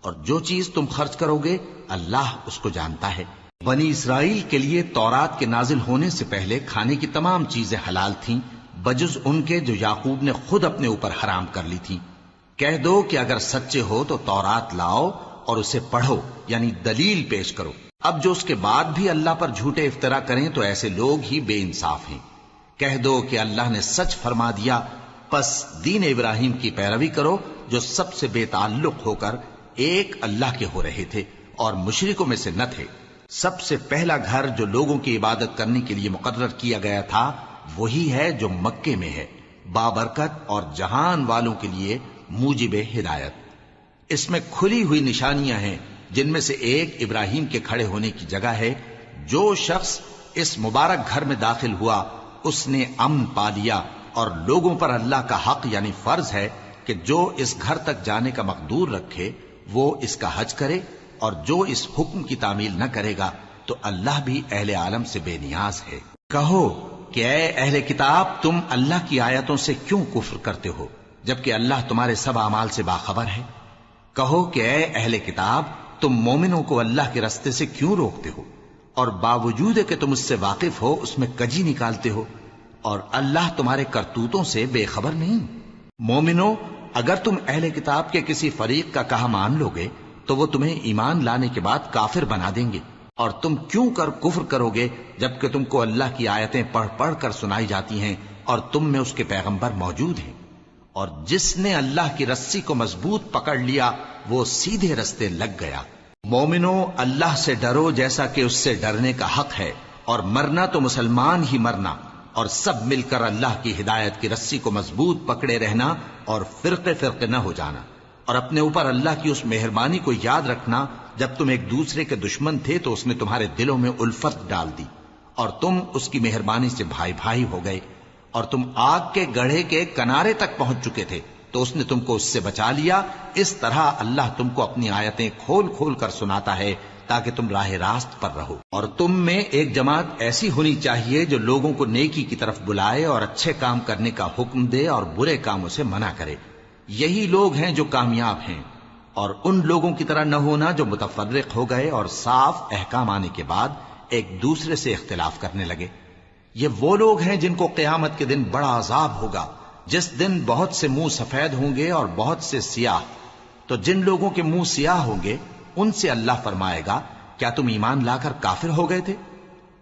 اور جو چیز تم خرچ کرو گے اللہ اس کو جانتا ہے۔ بنی اسرائیل کے لیے تورات کے نازل ہونے سے پہلے کھانے کی تمام چیزیں حلال تھیں بجز ان کے جو یعقوب نے خود اپنے اوپر حرام کر لی تھی۔ کہہ دو کہ اگر سچے ہو تو تورات لاؤ اور اسے پڑھو، یعنی دلیل پیش کرو۔ اب جو اس کے بعد بھی اللہ پر جھوٹے افطرا کریں تو ایسے لوگ ہی بے انصاف ہیں۔ کہہ دو کہ اللہ نے سچ فرما دیا، پس دین ابراہیم کی پیروی کرو جو سب سے بے تعلق ہو کر ایک اللہ کے ہو رہے تھے اور مشرکوں میں سے نہ تھے۔ سب سے پہلا گھر جو لوگوں کی عبادت کرنے کے لیے مقرر کیا گیا تھا وہی ہے جو مکے میں ہے، بابرکت اور جہان والوں کے لیے موجب ہدایت۔ اس میں کھلی ہوئی نشانیاں ہیں جن میں سے ایک ابراہیم کے کھڑے ہونے کی جگہ ہے۔ جو شخص اس مبارک گھر میں داخل ہوا اس نے امن پا لیا، اور لوگوں پر اللہ کا حق یعنی فرض ہے کہ جو اس گھر تک جانے کا مقدور رکھے وہ اس کا حج کرے، اور جو اس حکم کی تعمیل نہ کرے گا تو اللہ بھی اہل عالم سے بے نیاز ہے۔ کہو کہ اے اہل کتاب، تم اللہ کی آیتوں سے کیوں کفر کرتے ہو جبکہ اللہ تمہارے سب اعمال سے باخبر ہے؟ کہو کہ اے اہل کتاب، تم مومنوں کو اللہ کے رستے سے کیوں روکتے ہو اور باوجود کہ تم اس سے واقف ہو اس میں کجی نکالتے ہو، اور اللہ تمہارے کرتوتوں سے بے خبر نہیں؟ مومنو، اگر تم اہل کتاب کے کسی فریق کا کہا مان لو گے تو وہ تمہیں ایمان لانے کے بعد کافر بنا دیں گے، اور تم کیوں کر کفر کرو گے جبکہ تم کو اللہ کی آیتیں پڑھ پڑھ کر سنائی جاتی ہیں اور تم میں اس کے پیغمبر موجود ہیں۔ اور جس نے اللہ کی رسی کو مضبوط پکڑ لیا وہ سیدھے رستے لگ گیا۔ مومنو، اللہ سے ڈرو جیسا کہ اس سے ڈرنے کا حق ہے، اور مرنا تو مسلمان ہی مرنا، اور سب مل کر اللہ کی ہدایت کی رسی کو مضبوط پکڑے رہنا اور فرقے فرقے نہ ہو جانا، اور اپنے اوپر اللہ کی اس مہربانی کو یاد رکھنا جب تم ایک دوسرے کے دشمن تھے تو اس نے تمہارے دلوں میں الفت ڈال دی اور تم اس کی مہربانی سے بھائی بھائی ہو گئے، اور تم آگ کے گڑھے کے کنارے تک پہنچ چکے تھے تو اس نے تم کو اس سے بچا لیا۔ اس طرح اللہ تم کو اپنی آیتیں کھول کھول کر سناتا ہے تاکہ تم راہ راست پر رہو۔ اور تم میں ایک جماعت ایسی ہونی چاہیے جو لوگوں کو نیکی کی طرف بلائے اور اچھے کام کرنے کا حکم دے اور برے کاموں سے منع کرے۔ یہی لوگ ہیں جو کامیاب ہیں، اور ان لوگوں کی طرح نہ ہونا جو متفرق ہو گئے اور صاف احکام آنے کے بعد ایک دوسرے سے اختلاف کرنے لگے۔ یہ وہ لوگ ہیں جن کو قیامت کے دن بڑا عذاب ہوگا، جس دن بہت سے منہ سفید ہوں گے اور بہت سے سیاہ۔ تو جن لوگوں کے منہ سیاہ ہوں گے ان سے اللہ فرمائے گا، کیا تم ایمان لا کر کافر ہو گئے تھے؟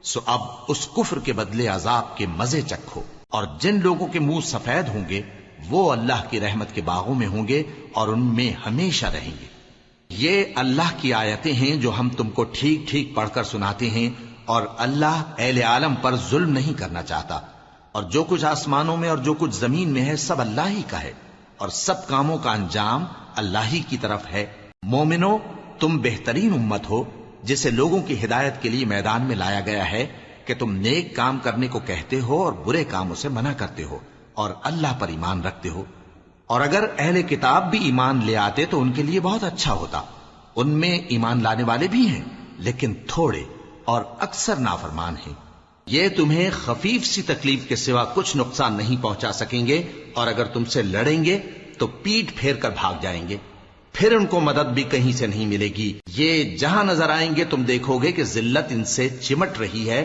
سو اب اس کفر کے بدلے عذاب کے مزے چکھو۔ اور جن لوگوں کے منہ سفید ہوں گے وہ اللہ کی رحمت کے باغوں میں ہوں گے اور ان میں ہمیشہ رہیں گے۔ یہ اللہ کی آیتیں ہیں جو ہم تم کو ٹھیک ٹھیک پڑھ کر سناتے ہیں، اور اللہ اہل عالم پر ظلم نہیں کرنا چاہتا، اور جو کچھ آسمانوں میں اور جو کچھ زمین میں ہے سب اللہ ہی کا ہے، اور سب کاموں کا انجام اللہ ہی کی طرف ہے۔ مومنو، تم بہترین امت ہو جسے لوگوں کی ہدایت کے لیے میدان میں لایا گیا ہے کہ تم نیک کام کرنے کو کہتے ہو اور برے کاموں سے منع کرتے ہو اور اللہ پر ایمان رکھتے ہو۔ اور اگر اہل کتاب بھی ایمان لے آتے تو ان کے لیے بہت اچھا ہوتا، ان میں ایمان لانے والے بھی ہیں لیکن تھوڑے اور اکثر نافرمان ہیں۔ یہ تمہیں خفیف سی تکلیف کے سوا کچھ نقصان نہیں پہنچا سکیں گے، اور اگر تم سے لڑیں گے تو پیٹ پھیر کر بھاگ جائیں گے، پھر ان کو مدد بھی کہیں سے نہیں ملے گی۔ یہ جہاں نظر آئیں گے تم دیکھو گے کہ ذلت ان سے چمٹ رہی ہے،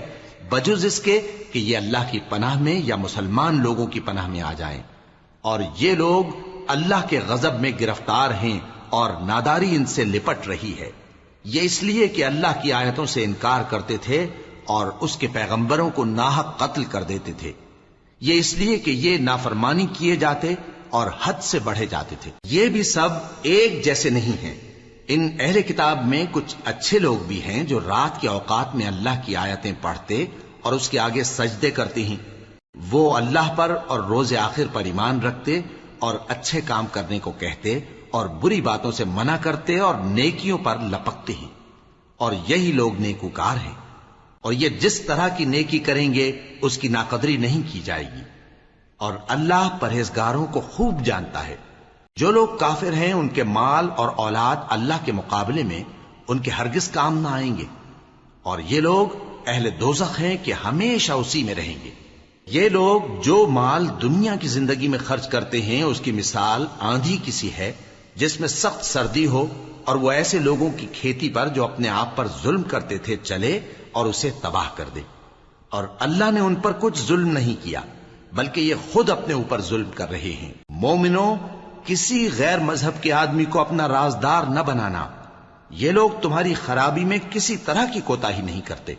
بجز اس کے کہ یہ اللہ کی پناہ میں یا مسلمان لوگوں کی پناہ میں آ جائیں۔ اور یہ لوگ اللہ کے غضب میں گرفتار ہیں اور ناداری ان سے لپٹ رہی ہے۔ یہ اس لیے کہ اللہ کی آیتوں سے انکار کرتے تھے اور اس کے پیغمبروں کو ناحق قتل کر دیتے تھے۔ یہ اس لیے کہ یہ نافرمانی کیے جاتے اور حد سے بڑھے جاتے تھے۔ یہ بھی سب ایک جیسے نہیں ہیں۔ ان اہل کتاب میں کچھ اچھے لوگ بھی ہیں جو رات کے اوقات میں اللہ کی آیتیں پڑھتے اور اس کے آگے سجدے کرتے ہیں۔ وہ اللہ پر اور روز آخر پر ایمان رکھتے اور اچھے کام کرنے کو کہتے اور بری باتوں سے منع کرتے اور نیکیوں پر لپکتے ہیں، اور یہی لوگ نیکوکار ہیں۔ اور یہ جس طرح کی نیکی کریں گے اس کی ناقدری نہیں کی جائے گی، اور اللہ پرہیزگاروں کو خوب جانتا ہے۔ جو لوگ کافر ہیں ان کے مال اور اولاد اللہ کے مقابلے میں ان کے ہرگز کام نہ آئیں گے، اور یہ لوگ اہل دوزخ ہیں کہ ہمیشہ اسی میں رہیں گے۔ یہ لوگ جو مال دنیا کی زندگی میں خرچ کرتے ہیں اس کی مثال آندھی کسی ہے جس میں سخت سردی ہو، اور وہ ایسے لوگوں کی کھیتی پر جو اپنے آپ پر ظلم کرتے تھے چلے اور اسے تباہ کر دے۔ اور اللہ نے ان پر کچھ ظلم نہیں کیا بلکہ یہ خود اپنے اوپر ظلم کر رہے ہیں۔ مومنوں، کسی غیر مذہب کے آدمی کو اپنا رازدار نہ بنانا۔ یہ لوگ تمہاری خرابی میں کسی طرح کی کوتاہی نہیں کرتے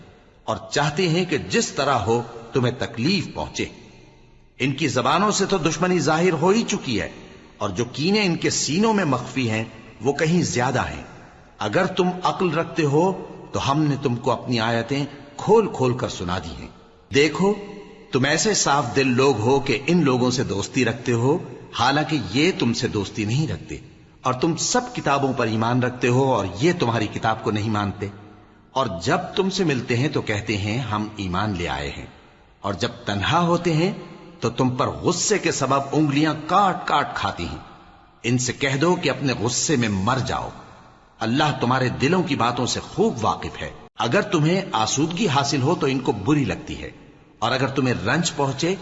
اور چاہتے ہیں کہ جس طرح ہو تمہیں تکلیف پہنچے۔ ان کی زبانوں سے تو دشمنی ظاہر ہو ہی چکی ہے، اور جو کینے ان کے سینوں میں مخفی ہیں وہ کہیں زیادہ ہیں۔ اگر تم عقل رکھتے ہو تو ہم نے تم کو اپنی آیتیں کھول کھول کر سنا دی ہیں۔ دیکھو، تم ایسے صاف دل لوگ ہو کہ ان لوگوں سے دوستی رکھتے ہو، حالانکہ یہ تم سے دوستی نہیں رکھتے، اور تم سب کتابوں پر ایمان رکھتے ہو اور یہ تمہاری کتاب کو نہیں مانتے۔ اور جب تم سے ملتے ہیں تو کہتے ہیں ہم ایمان لے آئے ہیں، اور جب تنہا ہوتے ہیں تو تم پر غصے کے سبب انگلیاں کاٹ کاٹ کھاتی ہیں۔ ان سے کہہ دو کہ اپنے غصے میں مر جاؤ، اللہ تمہارے دلوں کی باتوں سے خوب واقف ہے۔ اگر تمہیں آسودگی حاصل ہو تو ان کو بری لگتی ہے، اور اگر تمہیں رنج پہنچے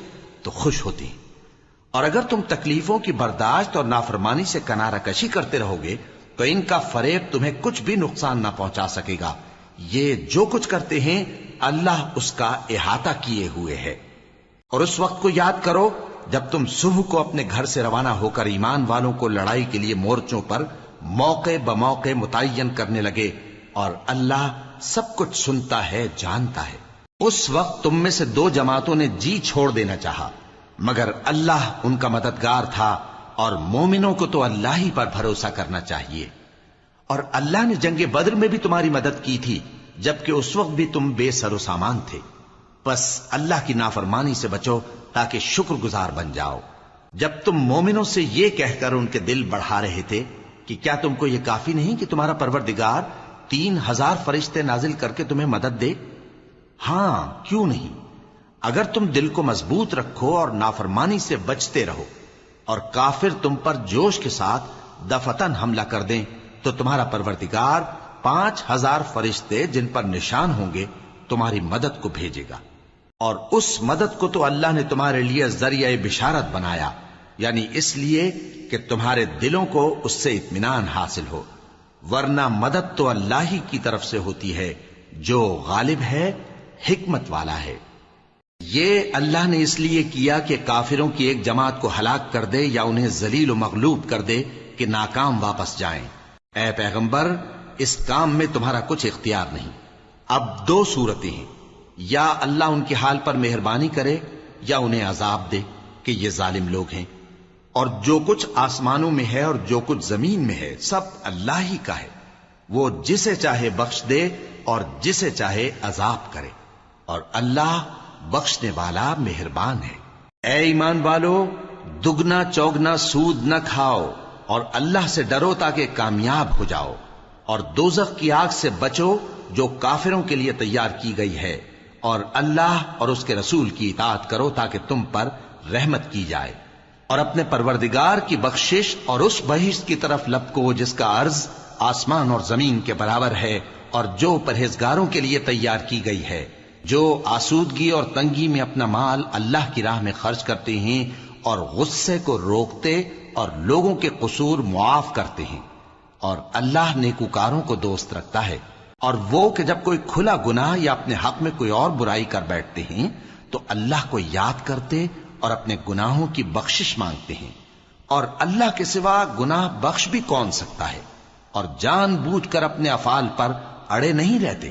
تو خوش ہوتی ہیں۔ اور اگر تم تکلیفوں کی برداشت اور نافرمانی سے کنارہ کشی کرتے رہو گے تو ان کا فریب تمہیں کچھ بھی نقصان نہ پہنچا سکے گا۔ یہ جو کچھ کرتے ہیں اللہ اس کا احاطہ کیے ہوئے ہے۔ اور اس وقت کو یاد کرو جب تم صبح کو اپنے گھر سے روانہ ہو کر ایمان والوں کو لڑائی کے لیے مورچوں پر موقع بموقع متعین کرنے لگے، اور اللہ سب کچھ سنتا ہے، جانتا ہے۔ اس وقت تم میں سے دو جماعتوں نے جی چھوڑ دینا چاہا، مگر اللہ ان کا مددگار تھا، اور مومنوں کو تو اللہ ہی پر بھروسہ کرنا چاہیے۔ اور اللہ نے جنگ بدر میں بھی تمہاری مدد کی تھی جبکہ اس وقت بھی تم بے سر و سامان تھے۔ بس اللہ کی نافرمانی سے بچو تاکہ شکر گزار بن جاؤ۔ جب تم مومنوں سے یہ کہہ کر ان کے دل بڑھا رہے تھے کہ کیا تم کو یہ کافی نہیں کہ تمہارا پروردگار 3000 فرشتے نازل کر کے تمہیں مدد دے؟ ہاں، کیوں نہیں؟ اگر تم دل کو مضبوط رکھو اور نافرمانی سے بچتے رہو، اور کافر تم پر جوش کے ساتھ دفتن حملہ کر دیں تو تمہارا پروردگار 5000 فرشتے جن پر نشان ہوں گے تمہاری مدد کو بھیجے گا۔ اور اس مدد کو تو اللہ نے تمہارے لیے ذریعہ بشارت بنایا، یعنی اس لیے کہ تمہارے دلوں کو اس سے اطمینان حاصل ہو، ورنہ مدد تو اللہ ہی کی طرف سے ہوتی ہے جو غالب ہے، حکمت والا ہے۔ یہ اللہ نے اس لیے کیا کہ کافروں کی ایک جماعت کو ہلاک کر دے یا انہیں ذلیل و مغلوب کر دے کہ ناکام واپس جائیں۔ اے پیغمبر، اس کام میں تمہارا کچھ اختیار نہیں۔ اب دو صورتیں ہیں، یا اللہ ان کے حال پر مہربانی کرے یا انہیں عذاب دے کہ یہ ظالم لوگ ہیں۔ اور جو کچھ آسمانوں میں ہے اور جو کچھ زمین میں ہے سب اللہ ہی کا ہے، وہ جسے چاہے بخش دے اور جسے چاہے عذاب کرے، اور اللہ بخشنے والا مہربان ہے۔ اے ایمان والو، دگنا چوگنا سود نہ کھاؤ اور اللہ سے ڈرو تاکہ کامیاب ہو جاؤ، اور دوزخ کی آگ سے بچو جو کافروں کے لیے تیار کی گئی ہے، اور اللہ اور اس کے رسول کی اطاعت کرو تاکہ تم پر رحمت کی جائے، اور اپنے پروردگار کی بخشش اور اس بہشت کی طرف لپکو جس کا عرض آسمان اور زمین کے برابر ہے اور جو پرہیزگاروں کے لیے تیار کی گئی ہے، جو آسودگی اور تنگی میں اپنا مال اللہ کی راہ میں خرچ کرتے ہیں اور غصے کو روکتے اور لوگوں کے قصور معاف کرتے ہیں، اور اللہ نیکوکاروں کو دوست رکھتا ہے۔ اور وہ کہ جب کوئی کھلا گناہ یا اپنے حق میں کوئی اور برائی کر بیٹھتے ہیں تو اللہ کو یاد کرتے اور اپنے گناہوں کی بخشش مانگتے ہیں، اور اللہ کے سوا گناہ بخش بھی کون سکتا ہے، اور جان بوجھ کر اپنے افعال پر اڑے نہیں رہتے۔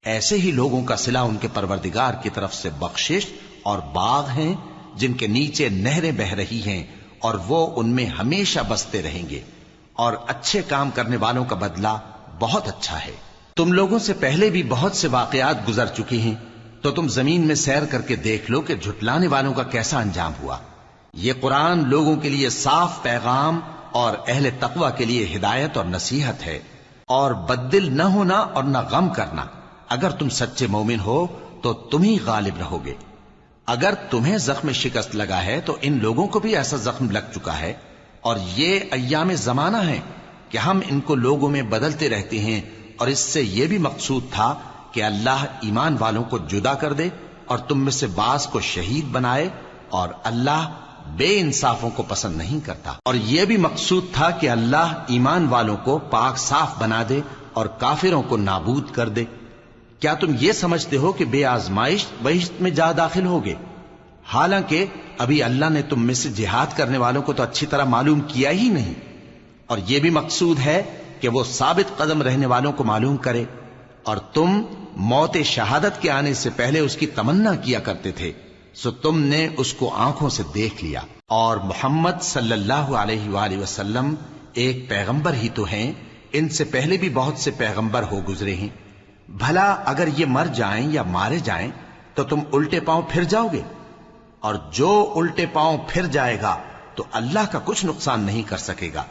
ایسے ہی لوگوں کا صلہ ان کے پروردگار کی طرف سے بخشش اور باغ ہیں جن کے نیچے نہریں بہ رہی ہیں، اور وہ ان میں ہمیشہ بستے رہیں گے، اور اچھے کام کرنے والوں کا بدلہ بہت اچھا ہے۔ تم لوگوں سے پہلے بھی بہت سے واقعات گزر چکے ہیں، تو تم زمین میں سیر کر کے دیکھ لو کہ جھٹلانے والوں کا کیسا انجام ہوا۔ یہ قرآن لوگوں کے لیے صاف پیغام اور اہل تقوی کے لیے ہدایت اور نصیحت ہے، اور بددل نہ ہونا اور نہ غم کرنا۔ اگر تم سچے مومن ہو تو تم ہی غالب رہو گے۔ اگر تمہیں زخم شکست لگا ہے تو ان لوگوں کو بھی ایسا زخم لگ چکا ہے، اور یہ ایام زمانہ ہے کہ ہم ان کو لوگوں میں بدلتے رہتے ہیں، اور اس سے یہ بھی مقصود تھا کہ اللہ ایمان والوں کو جدا کر دے اور تم میں سے بعض کو شہید بنائے، اور اللہ بے انصافوں کو پسند نہیں کرتا۔ اور یہ بھی مقصود تھا کہ اللہ ایمان والوں کو پاک صاف بنا دے اور کافروں کو نابود کر دے۔ کیا تم یہ سمجھتے ہو کہ بے آزمائش بہشت میں جا داخل ہوگے؟ حالانکہ ابھی اللہ نے تم میں سے جہاد کرنے والوں کو تو اچھی طرح معلوم کیا ہی نہیں، اور یہ بھی مقصود ہے کہ وہ ثابت قدم رہنے والوں کو معلوم کرے، اور تم موت شہادت کے آنے سے پہلے اس کی تمنا کیا کرتے تھے، سو تم نے اس کو آنکھوں سے دیکھ لیا۔ اور محمد صلی اللہ علیہ وآلہ وسلم ایک پیغمبر ہی تو ہیں، ان سے پہلے بھی بہت سے پیغمبر ہو گزرے ہیں۔ بھلا اگر یہ مر جائیں یا مارے جائیں تو تم الٹے پاؤں پھر جاؤ گے؟ اور جو الٹے پاؤں پھر جائے گا تو اللہ کا کچھ نقصان نہیں کر سکے گا،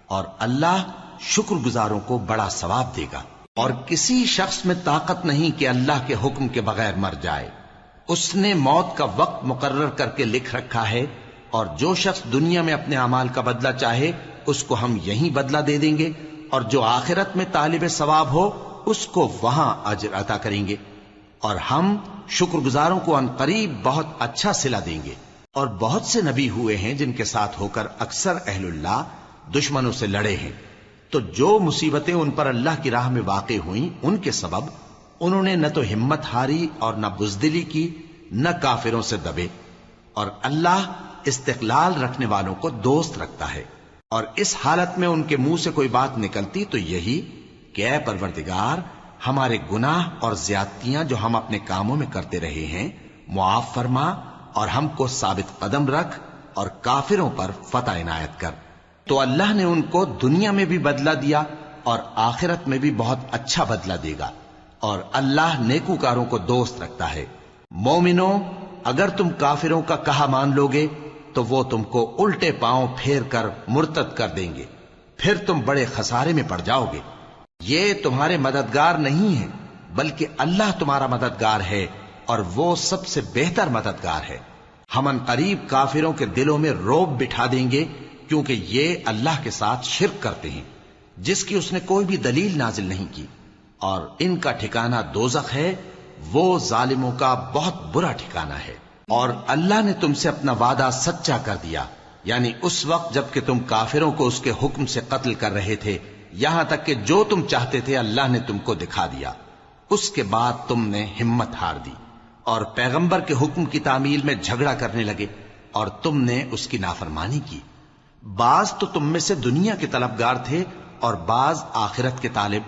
اور اللہ شکر گزاروں کو بڑا ثواب دے گا۔ اور کسی شخص میں طاقت نہیں کہ اللہ کے حکم کے بغیر مر جائے، اس نے موت کا وقت مقرر کر کے لکھ رکھا ہے، اور جو شخص دنیا میں اپنے اعمال کا بدلہ چاہے اس کو ہم یہیں بدلہ دے دیں گے، اور جو آخرت میں طالب ثواب ہو اس کو وہاں اجر عطا کریں گے، اور ہم شکر گزاروں کو عنقریب بہت اچھا صلہ دیں گے۔ اور بہت سے نبی ہوئے ہیں جن کے ساتھ ہو کر اکثر اہل اللہ دشمنوں سے لڑے ہیں، تو جو مصیبتیں ان پر اللہ کی راہ میں واقع ہوئیں ان کے سبب انہوں نے نہ تو ہمت ہاری اور نہ بزدلی کی، نہ کافروں سے دبے، اور اللہ استقلال رکھنے والوں کو دوست رکھتا ہے۔ اور اس حالت میں ان کے منہ سے کوئی بات نکلتی تو یہی کہ اے پروردگار، ہمارے گناہ اور زیادتیاں جو ہم اپنے کاموں میں کرتے رہے ہیں معاف فرما، اور ہم کو ثابت قدم رکھ اور کافروں پر فتح عنایت کر۔ تو اللہ نے ان کو دنیا میں بھی بدلہ دیا اور آخرت میں بھی بہت اچھا بدلہ دے گا، اور اللہ نیکوکاروں کو دوست رکھتا ہے۔ مومنوں، اگر تم کافروں کا کہا مان لوگے تو وہ تم کو الٹے پاؤں پھیر کر مرتد کر دیں گے، پھر تم بڑے خسارے میں پڑ جاؤ گے۔ یہ تمہارے مددگار نہیں ہیں بلکہ اللہ تمہارا مددگار ہے، اور وہ سب سے بہتر مددگار ہے۔ ہم عنقریب کافروں کے دلوں میں رعب بٹھا دیں گے، کیونکہ یہ اللہ کے ساتھ شرک کرتے ہیں جس کی اس نے کوئی بھی دلیل نازل نہیں کی، اور ان کا ٹھکانہ دوزخ ہے، وہ ظالموں کا بہت برا ٹھکانہ ہے۔ اور اللہ نے تم سے اپنا وعدہ سچا کر دیا، یعنی اس وقت جب کہ تم کافروں کو اس کے حکم سے قتل کر رہے تھے، یہاں تک کہ جو تم چاہتے تھے اللہ نے تم کو دکھا دیا۔ اس کے بعد تم نے ہمت ہار دی اور پیغمبر کے حکم کی تعمیل میں جھگڑا کرنے لگے، اور تم نے اس کی نافرمانی کی۔ بعض تو تم میں سے دنیا کے طلبگار تھے اور بعض آخرت کے طالب۔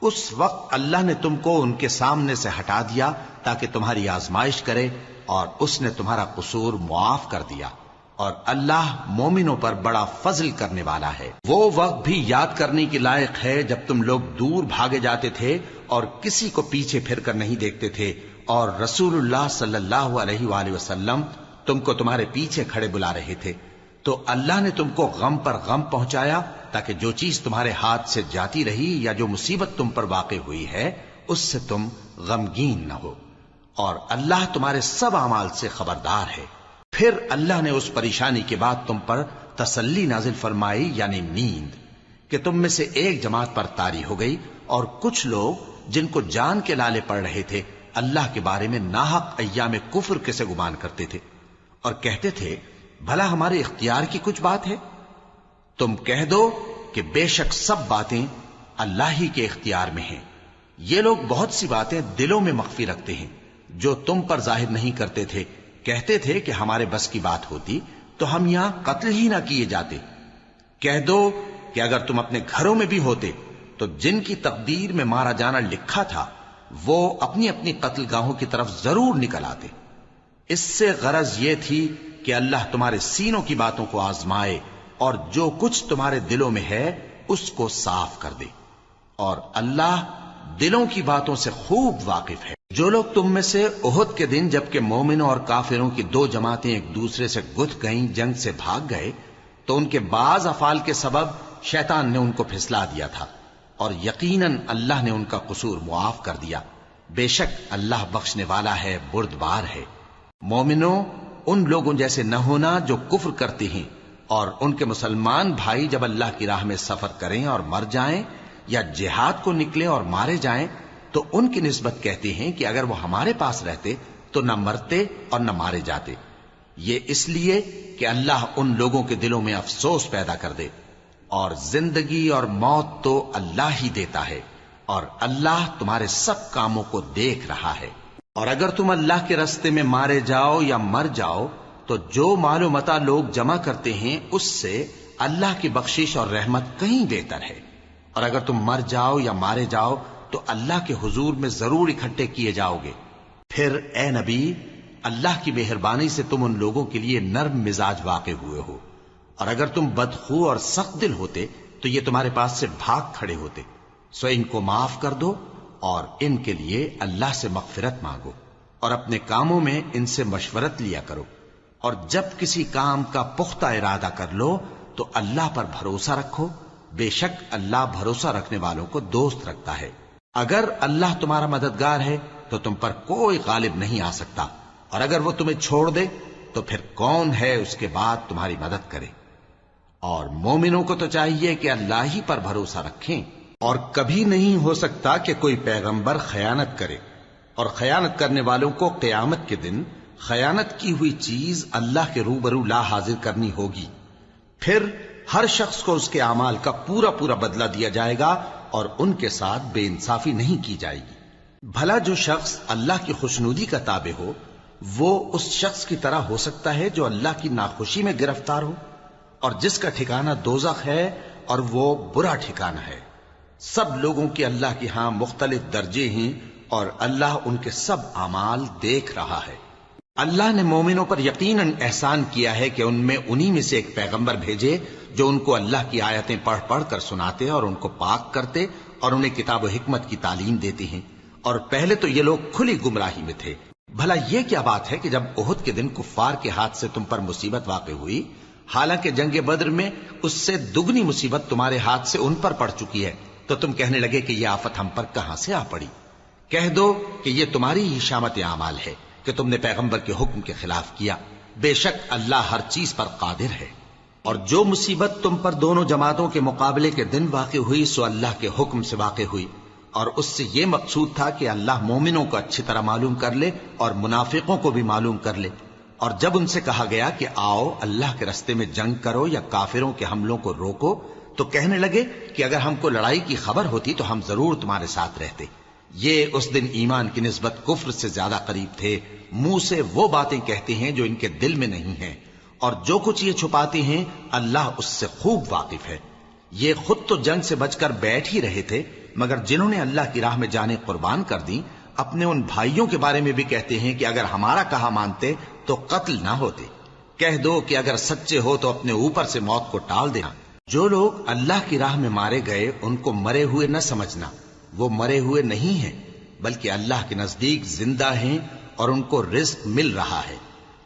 اس وقت اللہ نے تم کو ان کے سامنے سے ہٹا دیا تاکہ تمہاری آزمائش کرے، اور اس نے تمہارا قصور معاف کر دیا، اور اللہ مومنوں پر بڑا فضل کرنے والا ہے۔ وہ وقت بھی یاد کرنے کے لائق ہے جب تم لوگ دور بھاگے جاتے تھے اور کسی کو پیچھے پھر کر نہیں دیکھتے تھے، اور رسول اللہ صلی اللہ علیہ وآلہ وسلم تم کو تمہارے پیچھے کھڑے بلا رہے تھے، تو اللہ نے تم کو غم پر غم پہنچایا تاکہ جو چیز تمہارے ہاتھ سے جاتی رہی یا جو مصیبت تم پر واقع ہوئی ہے اس سے تم غمگین نہ ہو، اور اللہ تمہارے سب اعمال سے خبردار ہے۔ پھر اللہ نے اس پریشانی کے بعد تم پر تسلی نازل فرمائی، یعنی نیند۔ کہ تم میں سے ایک جماعت پر طاری ہو گئی اور کچھ لوگ جن کو جان کے لالے پڑ رہے تھے اللہ کے بارے میں ناحق ایام کفر کے سے گمان کرتے تھے اور کہتے تھے بھلا ہمارے اختیار کی کچھ بات ہے؟ تم کہہ دو کہ بے شک سب باتیں اللہ ہی کے اختیار میں ہیں۔ یہ لوگ بہت سی باتیں دلوں میں مخفی رکھتے ہیں جو تم پر ظاہر نہیں کرتے تھے۔ کہتے تھے کہ ہمارے بس کی بات ہوتی تو ہم یہاں قتل ہی نہ کیے جاتے۔ کہہ دو کہ اگر تم اپنے گھروں میں بھی ہوتے تو جن کی تقدیر میں مارا جانا لکھا تھا وہ اپنی اپنی قتل گاہوں کی طرف ضرور نکل آتے۔ اس سے غرض یہ تھی کہ اللہ تمہارے سینوں کی باتوں کو آزمائے اور جو کچھ تمہارے دلوں میں ہے اس کو صاف کر دے، اور اللہ دلوں کی باتوں سے خوب واقف ہے۔ جو لوگ تم میں سے احد کے دن جبکہ مومنوں اور کافروں کی دو جماعتیں ایک دوسرے سے گتھ گئیں جنگ سے بھاگ گئے تو ان کے بعض افعال کے سبب شیطان نے ان کو پھسلا دیا تھا، اور یقیناً اللہ نے ان کا قصور معاف کر دیا۔ بے شک اللہ بخشنے والا ہے، بردبار ہے۔ مومنوں، ان لوگوں جیسے نہ ہونا جو کفر کرتے ہیں اور ان کے مسلمان بھائی جب اللہ کی راہ میں سفر کریں اور مر جائیں یا جہاد کو نکلیں اور مارے جائیں تو ان کی نسبت کہتے ہیں کہ اگر وہ ہمارے پاس رہتے تو نہ مرتے اور نہ مارے جاتے۔ یہ اس لیے کہ اللہ ان لوگوں کے دلوں میں افسوس پیدا کر دے، اور زندگی اور موت تو اللہ ہی دیتا ہے، اور اللہ تمہارے سب کاموں کو دیکھ رہا ہے۔ اور اگر تم اللہ کے راستے میں مارے جاؤ یا مر جاؤ تو جو مال و متاع لوگ جمع کرتے ہیں اس سے اللہ کی بخشش اور رحمت کہیں بہتر ہے، اور اگر تم مر جاؤ یا مارے جاؤ تو اللہ کے حضور میں ضرور اکٹھے کیے جاؤ گے۔ پھر اے نبی، اللہ کی مہربانی سے تم ان لوگوں کے لیے نرم مزاج واقع ہوئے ہو، اور اگر تم بدخو اور سخت دل ہوتے تو یہ تمہارے پاس سے بھاگ کھڑے ہوتے۔ سو ان کو معاف کر دو اور ان کے لیے اللہ سے مغفرت مانگو، اور اپنے کاموں میں ان سے مشورت لیا کرو، اور جب کسی کام کا پختہ ارادہ کر لو تو اللہ پر بھروسہ رکھو، بے شک اللہ بھروسہ رکھنے والوں کو دوست رکھتا ہے۔ اگر اللہ تمہارا مددگار ہے تو تم پر کوئی غالب نہیں آ سکتا، اور اگر وہ تمہیں چھوڑ دے تو پھر کون ہے اس کے بعد تمہاری مدد کرے۔ اور مومنوں کو تو چاہیے کہ اللہ ہی پر بھروسہ رکھیں، اور کبھی نہیں ہو سکتا کہ کوئی پیغمبر خیانت کرے، اور خیانت کرنے والوں کو قیامت کے دن خیانت کی ہوئی چیز اللہ کے روبرو لا حاضر کرنی ہوگی۔ پھر ہر شخص کو اس کے اعمال کا پورا پورا بدلہ دیا جائے گا، اور ان کے ساتھ بے انصافی نہیں کی جائے گی۔ بھلا جو شخص اللہ کی خوشنودی کا تابع ہو وہ اس شخص کی طرح ہو سکتا ہے جو اللہ کی ناخوشی میں گرفتار ہو، اور جس کا ٹھکانہ دوزخ ہے اور وہ برا ٹھکانہ ہے۔ سب لوگوں کے اللہ کے ہاں مختلف درجے ہیں، اور اللہ ان کے سب اعمال دیکھ رہا ہے۔ اللہ نے مومنوں پر یقیناً احسان کیا ہے کہ ان میں انہی میں سے ایک پیغمبر بھیجے جو ان کو اللہ کی آیتیں پڑھ پڑھ کر سناتے اور ان کو پاک کرتے اور انہیں کتاب و حکمت کی تعلیم دیتے ہیں، اور پہلے تو یہ لوگ کھلی گمراہی میں تھے۔ بھلا یہ کیا بات ہے کہ جب احد کے دن کفار کے ہاتھ سے تم پر مصیبت واقع ہوئی، حالانکہ جنگ بدر میں اس سے دگنی مصیبت تمہارے ہاتھ سے ان پر پڑ چکی ہے، تو تم کہنے لگے کہ یہ آفت ہم پر کہاں سے آ پڑی؟ کہہ دو کہ یہ تمہاری ہی شامت اعمال ہے کہ تم نے پیغمبر کے حکم کے خلاف کیا، بے شک اللہ ہر چیز پر قادر ہے۔ اور جو مصیبت تم پر دونوں جماعتوں کے مقابلے کے دن واقع ہوئی سو اللہ کے حکم سے واقع ہوئی، اور اس سے یہ مقصود تھا کہ اللہ مومنوں کو اچھی طرح معلوم کر لے اور منافقوں کو بھی معلوم کر لے۔ اور جب ان سے کہا گیا کہ آؤ اللہ کے راستے میں جنگ کرو یا کافروں کے حملوں کو روکو، تو کہنے لگے کہ اگر ہم کو لڑائی کی خبر ہوتی تو ہم ضرور تمہارے ساتھ رہتے۔ یہ اس دن ایمان کی نسبت کفر سے زیادہ قریب تھے، منہ سے وہ باتیں کہتے ہیں جو ان کے دل میں نہیں ہیں، اور جو کچھ یہ چھپاتے ہیں اللہ اس سے خوب واقف ہے۔ یہ خود تو جنگ سے بچ کر بیٹھ ہی رہے تھے، مگر جنہوں نے اللہ کی راہ میں جانیں قربان کر دیں اپنے ان بھائیوں کے بارے میں بھی کہتے ہیں کہ اگر ہمارا کہا مانتے تو قتل نہ ہوتے۔ کہہ دو کہ اگر سچے ہو تو اپنے اوپر سے موت کو ٹال دینا۔ جو لوگ اللہ کی راہ میں مارے گئے ان کو مرے ہوئے نہ سمجھنا، وہ مرے ہوئے نہیں ہیں بلکہ اللہ کے نزدیک زندہ ہیں اور ان کو رزق مل رہا ہے۔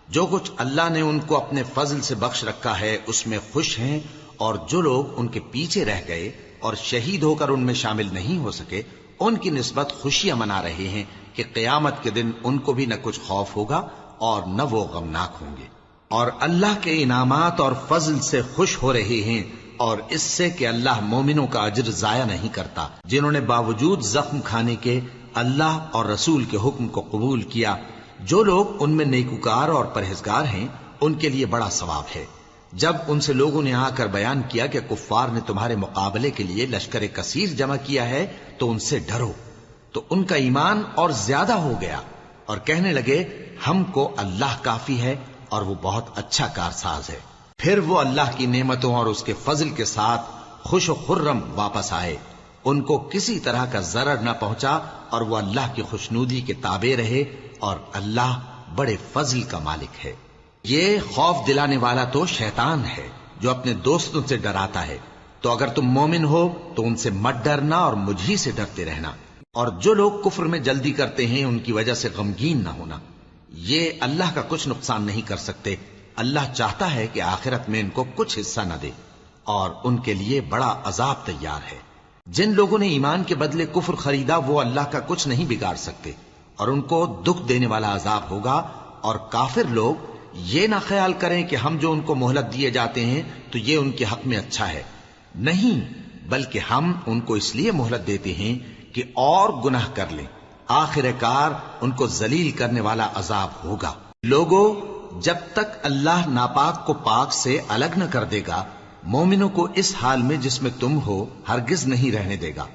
جو کچھ اللہ نے ان کو اپنے فضل سے بخش رکھا ہے اس میں خوش ہیں، اور جو لوگ ان کے پیچھے رہ گئے اور شہید ہو کر ان میں شامل نہیں ہو سکے ان کی نسبت خوشیاں منا رہے ہیں کہ قیامت کے دن ان کو بھی نہ کچھ خوف ہوگا اور نہ وہ غمناک ہوں گے، اور اللہ کے انعامات اور فضل سے خوش ہو رہے ہیں اور اس سے کہ اللہ مومنوں کا اجر ضائع نہیں کرتا جنہوں نے باوجود زخم کھانے کے اللہ اور رسول کے حکم کو قبول کیا۔ جو لوگ ان میں نیکوکار اور پرہیزگار ہیں ان کے لیے بڑا ثواب ہے۔ جب ان سے لوگوں نے آ کر بیان کیا کہ کفار نے تمہارے مقابلے کے لیے لشکر کثیر جمع کیا ہے تو ان سے ڈرو، تو ان کا ایمان اور زیادہ ہو گیا اور کہنے لگے ہم کو اللہ کافی ہے اور وہ بہت اچھا کارساز ہے۔ پھر وہ اللہ کی نعمتوں اور اس کے فضل کے ساتھ خوش و خرم واپس آئے، ان کو کسی طرح کا ضرر نہ پہنچا اور وہ اللہ کی خوشنودی کے تابع رہے، اور اللہ بڑے فضل کا مالک ہے۔ یہ خوف دلانے والا تو شیطان ہے جو اپنے دوستوں سے ڈراتا ہے، تو اگر تم مومن ہو تو ان سے مت ڈرنا اور مجھ ہی سے ڈرتے رہنا، اور جو لوگ کفر میں جلدی کرتے ہیں ان کی وجہ سے غمگین نہ ہونا، یہ اللہ کا کچھ نقصان نہیں کر سکتے۔ اللہ چاہتا ہے کہ آخرت میں ان کو کچھ حصہ نہ دے، اور ان کے لیے بڑا عذاب تیار ہے۔ جن لوگوں نے ایمان کے بدلے کفر خریدا وہ اللہ کا کچھ نہیں بگاڑ سکتے، اور ان کو دکھ دینے والا عذاب ہوگا۔ اور کافر لوگ یہ نہ خیال کریں کہ ہم جو ان کو مہلت دیے جاتے ہیں تو یہ ان کے حق میں اچھا ہے، نہیں، بلکہ ہم ان کو اس لیے مہلت دیتے ہیں کہ اور گناہ کر لیں، آخر کار ان کو ذلیل کرنے والا عذاب ہوگا۔ لوگوں، جب تک اللہ ناپاک کو پاک سے الگ نہ کر دے گا، مومنوں کو اس حال میں جس میں تم ہو ہرگز نہیں رہنے دے گا،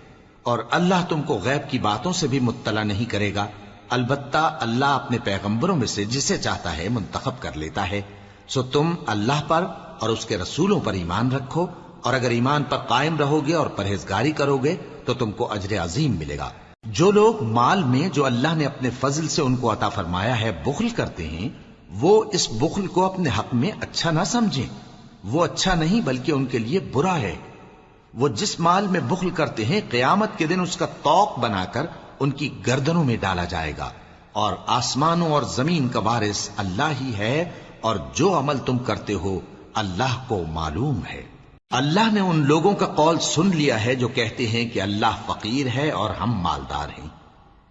اور اللہ تم کو غیب کی باتوں سے بھی مطلع نہیں کرے گا۔ البتہ اللہ اپنے پیغمبروں میں سے جسے چاہتا ہے منتخب کر لیتا ہے۔ سو تم اللہ پر اور اس کے رسولوں پر ایمان رکھو، اور اگر ایمان پر قائم رہو گے اور پرہیزگاری کرو گے تو تم کو اجر عظیم ملے گا۔ جو لوگ مال میں جو اللہ نے اپنے فضل سے ان کو عطا فرمایا ہے بخل کرتے ہیں، وہ اس بخل کو اپنے حق میں اچھا نہ سمجھیں، وہ اچھا نہیں بلکہ ان کے لیے برا ہے۔ وہ جس مال میں بخل کرتے ہیں قیامت کے دن اس کا طوق بنا کر ان کی گردنوں میں ڈالا جائے گا، اور آسمانوں اور زمین کا وارث اللہ ہی ہے، اور جو عمل تم کرتے ہو اللہ کو معلوم ہے۔ اللہ نے ان لوگوں کا قول سن لیا ہے جو کہتے ہیں کہ اللہ فقیر ہے اور ہم مالدار ہیں۔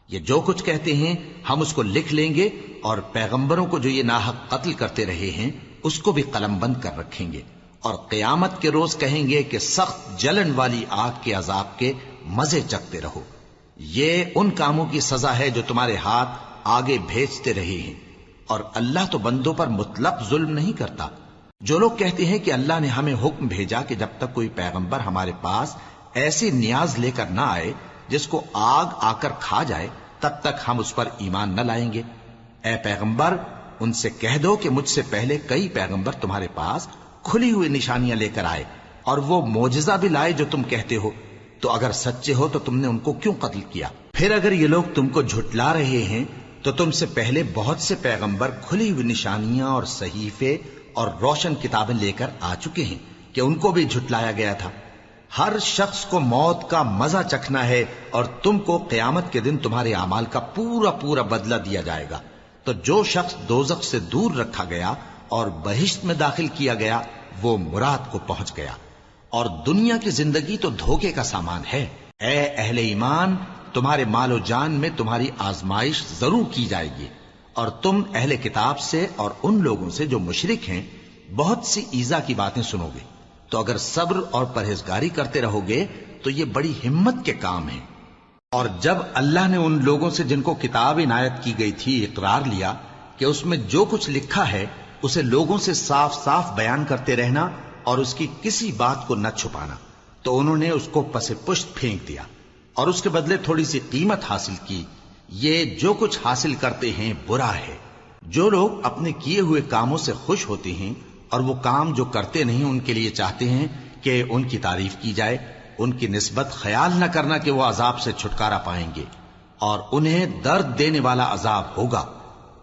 یہ جو کچھ کہتے ہیں ہم اس کو لکھ لیں گے، اور پیغمبروں کو جو یہ ناحق قتل کرتے رہے ہیں اس کو بھی قلم بند کر رکھیں گے، اور قیامت کے روز کہیں گے کہ سخت جلن والی آگ کے عذاب کے مزے چکھتے رہو۔ یہ ان کاموں کی سزا ہے جو تمہارے ہاتھ آگے بھیجتے رہے ہیں، اور اللہ تو بندوں پر مطلق ظلم نہیں کرتا۔ جو لوگ کہتے ہیں کہ اللہ نے ہمیں حکم بھیجا کہ جب تک کوئی پیغمبر ہمارے پاس ایسی نیاز لے کر نہ آئے جس کو آگ آ کر کھا جائے تب تک ہم اس پر ایمان نہ لائیں گے، اے پیغمبر ان سے کہہ دو کہ مجھ سے پہلے کئی پیغمبر تمہارے پاس کھلی ہوئی نشانیاں لے کر آئے، اور وہ معجزہ بھی لائے جو تم کہتے ہو، تو اگر سچے ہو تو تم نے ان کو کیوں قتل کیا؟ پھر اگر یہ لوگ تم کو جھٹلا رہے ہیں تو تم سے پہلے بہت سے پیغمبر کھلی ہوئی نشانیاں اور صحیفے اور روشن کتابیں لے کر آ چکے ہیں کہ ان کو بھی جھٹلایا گیا تھا۔ ہر شخص کو موت کا مزہ چکھنا ہے، اور تم کو قیامت کے دن تمہارے اعمال کا پورا پورا بدلہ دیا جائے گا۔ تو جو شخص دوزخ سے دور رکھا گیا اور بہشت میں داخل کیا گیا وہ مراد کو پہنچ گیا، اور دنیا کی زندگی تو دھوکے کا سامان ہے۔ اے اہل ایمان، تمہارے مال و جان میں تمہاری آزمائش ضرور کی جائے گی، اور تم اہل کتاب سے اور ان لوگوں سے جو مشرک ہیں بہت سی ایذا کی باتیں سنو گے، تو اگر صبر اور پرہیزگاری کرتے رہو گے تو یہ بڑی ہمت کے کام ہیں۔ اور جب اللہ نے ان لوگوں سے جن کو کتاب عنایت کی گئی تھی اقرار لیا کہ اس میں جو کچھ لکھا ہے اسے لوگوں سے صاف صاف بیان کرتے رہنا اور اس کی کسی بات کو نہ چھپانا، تو انہوں نے اس کو پس پشت پھینک دیا اور اس کے بدلے تھوڑی سی قیمت حاصل کی۔ یہ جو کچھ حاصل کرتے ہیں برا ہے۔ جو لوگ اپنے کیے ہوئے کاموں سے خوش ہوتے ہیں اور وہ کام جو کرتے نہیں ان کے لیے چاہتے ہیں کہ ان کی تعریف کی جائے، ان کی نسبت خیال نہ کرنا کہ وہ عذاب سے چھٹکارا پائیں گے، اور انہیں درد دینے والا عذاب ہوگا۔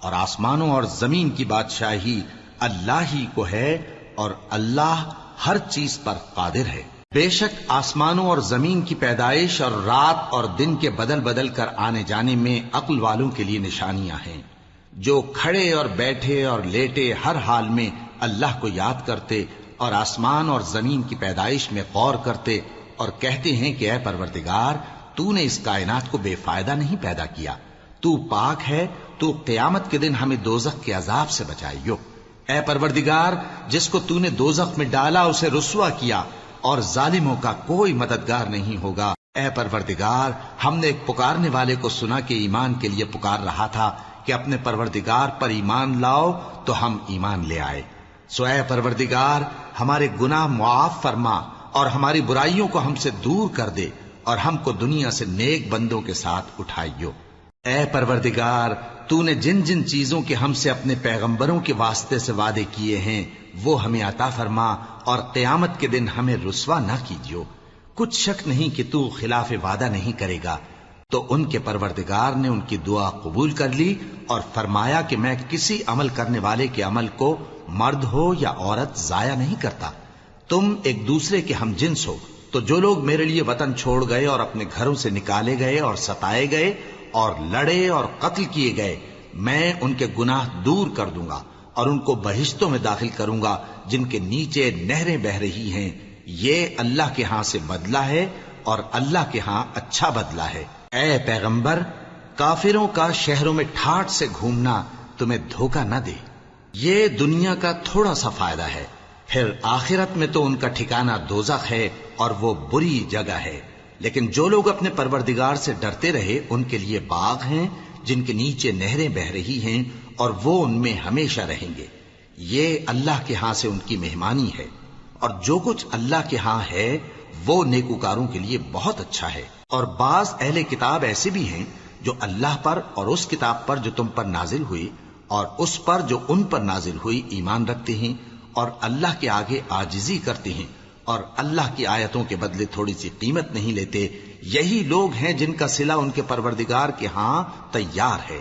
اور آسمانوں اور زمین کی بادشاہی اللہ ہی کو ہے، اور اللہ ہر چیز پر قادر ہے۔ بے شک آسمانوں اور زمین کی پیدائش اور رات اور دن کے بدل بدل کر آنے جانے میں عقل والوں کے لیے نشانیاں ہیں، جو کھڑے اور بیٹھے اور لیٹے ہر حال میں اللہ کو یاد کرتے اور آسمان اور زمین کی پیدائش میں غور کرتے اور کہتے ہیں کہ اے پروردگار، تو نے اس کائنات کو بے فائدہ نہیں پیدا کیا، تو پاک ہے، تو قیامت کے دن ہمیں دوزخ کے عذاب سے بچائیو۔ اے پروردگار، جس کو تو نے دوزخ میں ڈالا اسے رسوا کیا، اور ظالموں کا کوئی مددگار نہیں ہوگا۔ اے پروردگار، ہم نے ایک پکارنے والے کو سنا کہ ایمان کے لیے پکار رہا تھا کہ اپنے پروردگار پر ایمان لاؤ، تو ہم ایمان لے آئے۔ سو اے پروردگار، ہمارے گناہ معاف فرما اور ہماری برائیوں کو ہم سے دور کر دے، اور ہم کو دنیا سے نیک بندوں کے ساتھ اٹھائیو۔ اے پروردگار، تو نے جن جن چیزوں کے ہم سے اپنے پیغمبروں کے واسطے سے وعدے کیے ہیں وہ ہمیں عطا فرما، اور قیامت کے دن ہمیں رسوا نہ کیجیو۔ کچھ شک نہیں کہ تو خلاف وعدہ نہیں کرے گا۔ تو ان کے پروردگار نے ان کی دعا قبول کر لی اور فرمایا کہ میں کسی عمل کرنے والے کے عمل کو مرد ہو یا عورت ضائع نہیں کرتا۔ تم ایک دوسرے کے ہم جنس ہو، تو جو لوگ میرے لیے وطن چھوڑ گئے اور اپنے گھروں سے نکالے گئے اور ستائے گئے اور لڑے اور قتل کیے گئے، میں ان کے گناہ دور کر دوں گا اور ان کو بہشتوں میں داخل کروں گا جن کے نیچے نہریں بہ رہی ہیں۔ یہ اللہ کے ہاں سے بدلہ ہے اور اللہ کے ہاں اچھا بدلہ ہے۔ اے پیغمبر، کافروں کا شہروں میں ٹھاٹ سے گھومنا تمہیں دھوکہ نہ دے۔ یہ دنیا کا تھوڑا سا فائدہ ہے، پھر آخرت میں تو ان کا ٹھکانہ دوزخ ہے اور وہ بری جگہ ہے۔ لیکن جو لوگ اپنے پروردگار سے ڈرتے رہے ان کے لیے باغ ہیں جن کے نیچے نہریں بہ رہی ہیں، اور وہ ان میں ہمیشہ رہیں گے۔ یہ اللہ کے ہاں سے ان کی مہمانی ہے، اور جو کچھ اللہ کے ہاں ہے وہ نیکوکاروں کے لیے بہت اچھا ہے۔ اور بعض اہل کتاب ایسے بھی ہیں جو اللہ پر اور اس کتاب پر جو تم پر نازل ہوئی اور اس پر جو ان پر نازل ہوئی ایمان رکھتے ہیں، اور اللہ کے آگے عاجزی کرتے ہیں، اور اللہ کی آیتوں کے بدلے تھوڑی سی قیمت نہیں لیتے۔ یہی لوگ ہیں جن کا صلہ ان کے پروردگار کے ہاں تیار ہے،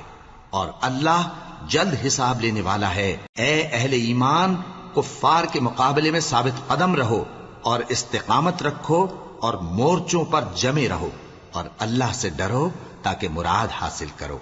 اور اللہ جلد حساب لینے والا ہے۔ اے اہل ایمان، کفار کے مقابلے میں ثابت قدم رہو اور استقامت رکھو اور مورچوں پر جمے رہو، اور اللہ سے ڈرو تاکہ مراد حاصل کرو۔